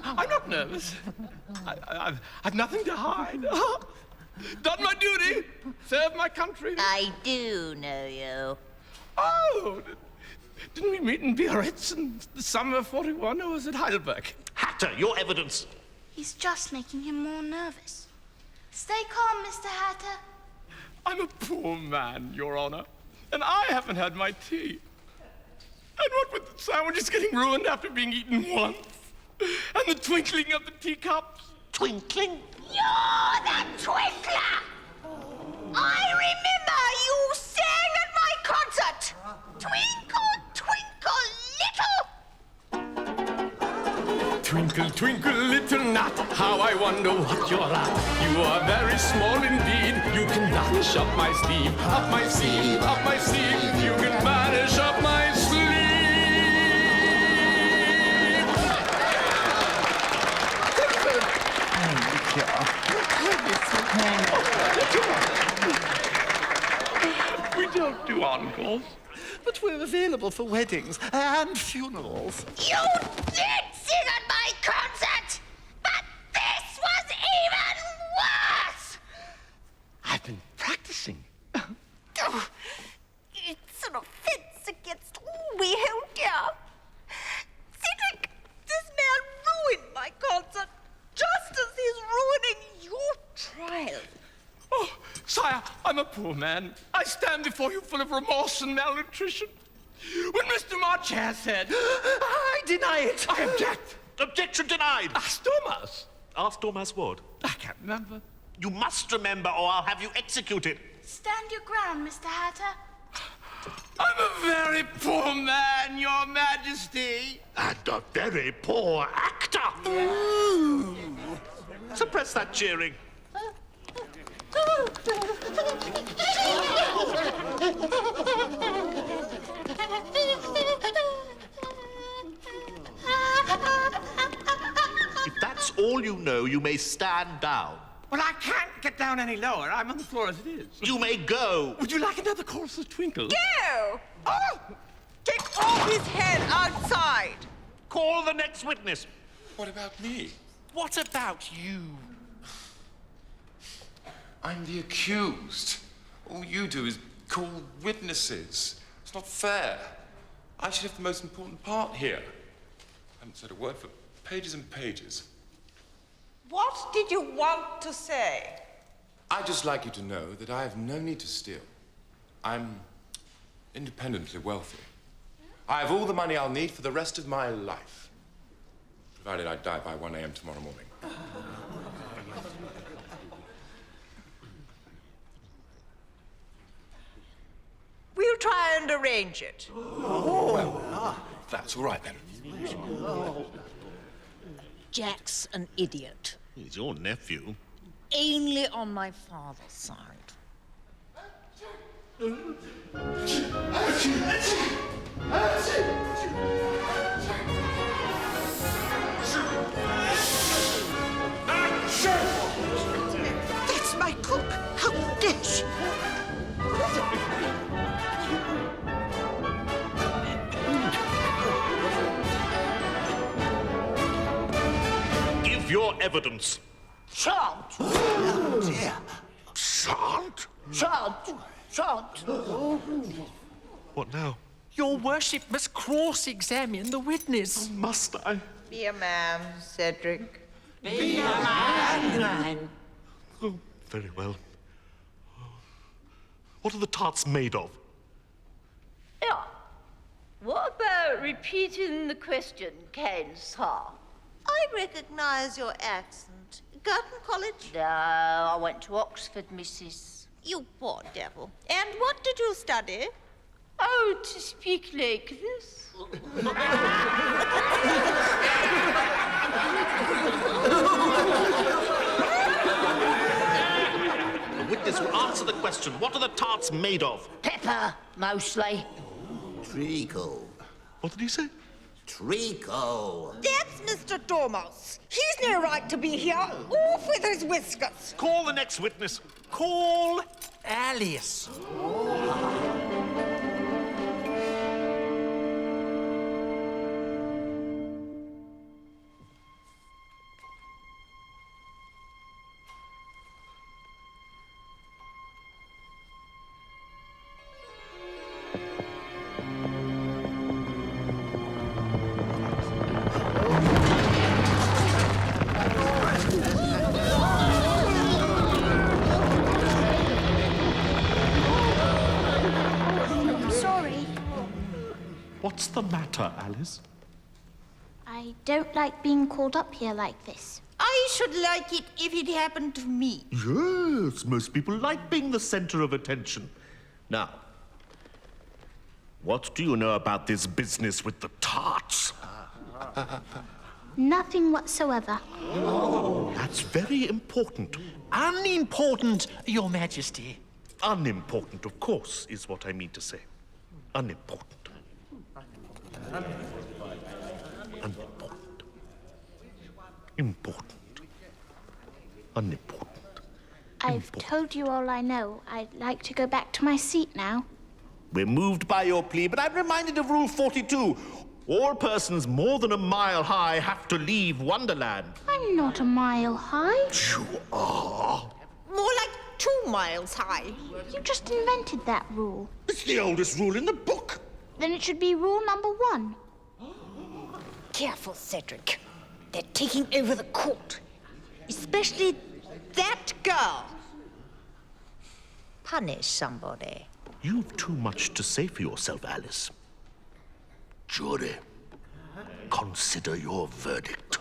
I'm not nervous. I've nothing to hide. Done my duty. Served my country. I do know you. Oh, didn't we meet in Biarritz in the summer of '41, or was it Heidelberg? Hatter, your evidence. He's just making him more nervous. Stay calm, Mr. Hatter. I'm a poor man, Your Honor, and I haven't had my tea. And what with the sandwiches getting ruined after being eaten once, and the twinkling of the teacups. Twinkling? You're the twinkler! I remember you sang at my concert. Twinkle, twinkle, little. Twinkle, twinkle, little gnat, how I wonder what you're at. You are very small indeed. You can vanish up my sleeve, up my sleeve, up my sleeve. You can vanish up my sleeve. We don't do encores. But we're available for weddings and funerals. You did sing at my concert, but this was even worse. I've been practicing. Oh, it's an offense against all we held dear. Cedric, this man ruined my concert just as he's ruining your trial. Oh, sire, I'm a poor man. I stand before you full of remorse and malnutrition. When Mr. Marchair said, I deny it, I object. Objection denied! Ask Thomas! Ask Thomas what? I can't remember. You must remember, or I'll have you executed. Stand your ground, Mr. Hatter. I'm a very poor man, Your Majesty. And a very poor actor. Suppress that cheering. If that's all you know, you may stand down. Well, I can't get down any lower. I'm on the floor as it is. You may go. Would you like another chorus of Twinkle? Go! Oh! Take off his head outside. Call the next witness. What about me? What about you? I'm the accused. All you do is call witnesses. It's not fair. I should have the most important part here. I haven't said a word for pages and pages. What did you want to say? I'd just like you to know that I have no need to steal. I'm independently wealthy. I have all the money I'll need for the rest of my life, provided I die by 1 a.m. tomorrow morning. We'll try and arrange it. Well, that's all right then. Jack's an idiot. He's your nephew. Only on my father's side. That's my cook. How dare she? Give your evidence. Shan't. Oh, dear. Shan't? Shan't. What now? Your worship must cross-examine the witness. Must I? Be a man, Cedric. Be a man. Oh, very well. What are the tarts made of? Yeah. What about repeating the question, kind sir? I recognize your accent. Girton College? No, I went to Oxford, missus. You poor devil. And what did you study? Oh, to speak like this. The witness will answer the question. What are the tarts made of? Pepper, mostly. Treacle. What did he say? Treacle. That's Mr. Dormouse. He's no right to be here. Off with his whiskers. Call the next witness. Call Alice. What's the matter, Alice? I don't like being called up here like this. I should like it if it happened to me. Yes, most people like being the center of attention. Now, what do you know about this business with the tarts? Nothing whatsoever. Oh, that's very important. Unimportant, Your Majesty. Unimportant, of course, is what I mean to say. Unimportant. Unimportant. Important. Unimportant. I've told you all I know. I'd like to go back to my seat now. We're moved by your plea, but I'm reminded of Rule 42. All persons more than a mile high have to leave Wonderland. I'm not a mile high. You are. More like 2 miles high. You just invented that rule. It's the oldest rule in the book. Then it should be rule number 1. Careful, Cedric. They're taking over the court. Especially that girl. Punish somebody. You've too much to say for yourself, Alice. Jury, consider your verdict.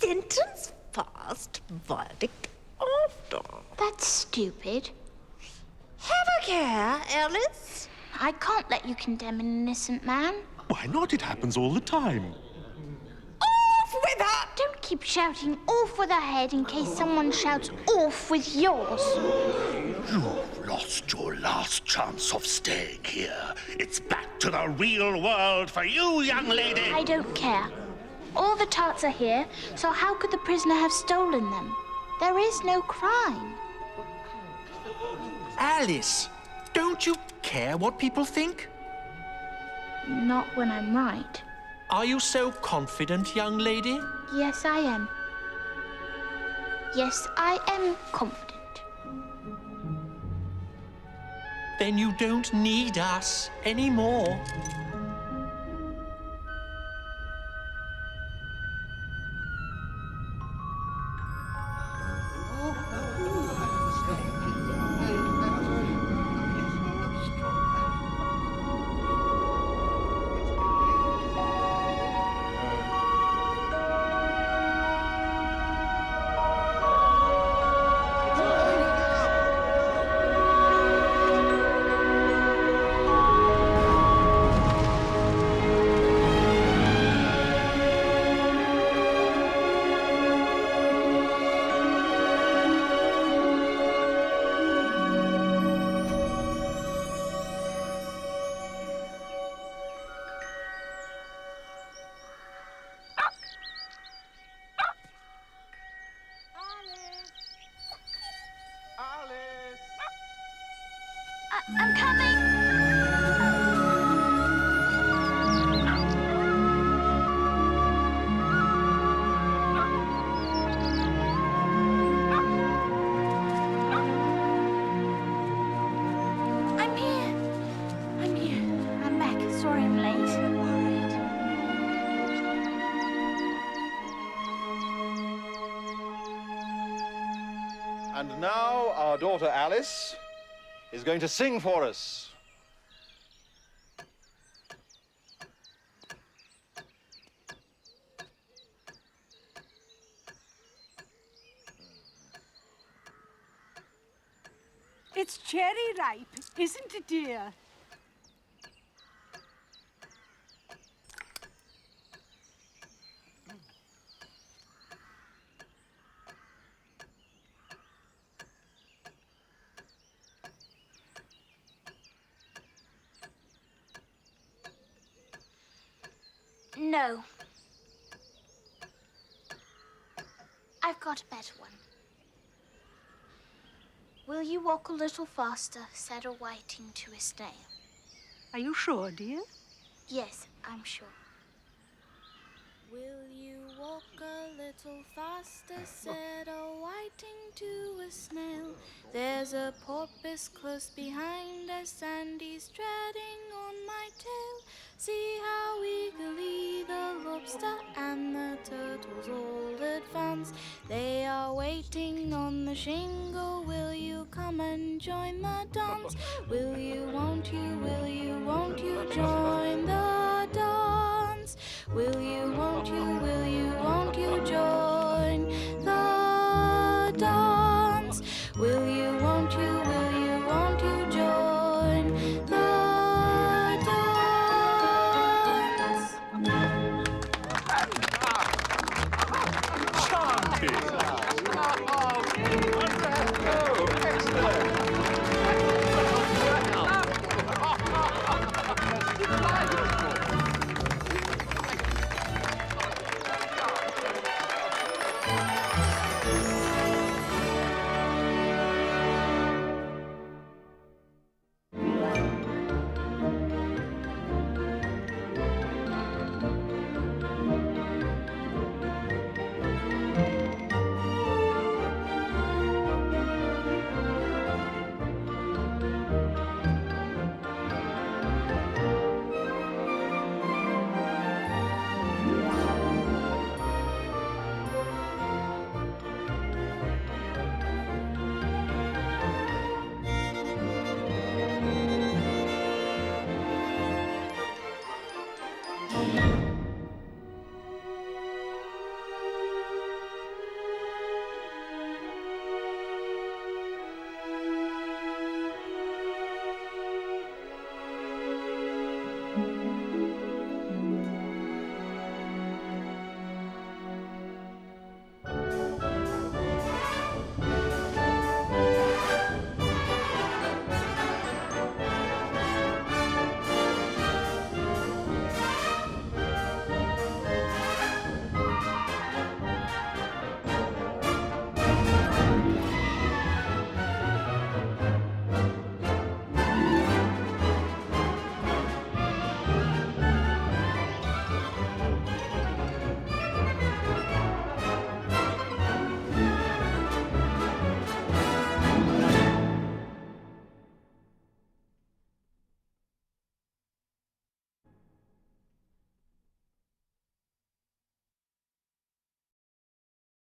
sentence first, verdict after. That's stupid. Have a care, Alice. I can't let you condemn an innocent man. Why not? It happens all the time. Off with her! Don't keep shouting off with her head in case someone shouts off with yours. You've lost your last chance of staying here. It's back to the real world for you, young lady. I don't care. All the tarts are here, so how could the prisoner have stolen them? There is no crime. Alice, don't you care what people think? Not when I'm right. Are you so confident, young lady? Yes, I am. Yes, I am confident. Then you don't need us anymore. I'm coming. I'm here. I'm back. Sorry I'm late. I'm worried. And now our daughter Alice is going to sing for us. It's cherry ripe, isn't it, dear? No. I've got a better one. Will you walk a little faster, said a whiting to a snail. Are you sure, dear? Yes, I'm sure. Will you walk a little faster, said a whiting to a snail. There's a porpoise close behind us, and he's treading on my tail. See how eagerly the lobster and the turtles all advance. They are waiting on the shingle. Will you come and join the dance? Will you, won't you join the dance? Will you, won't you join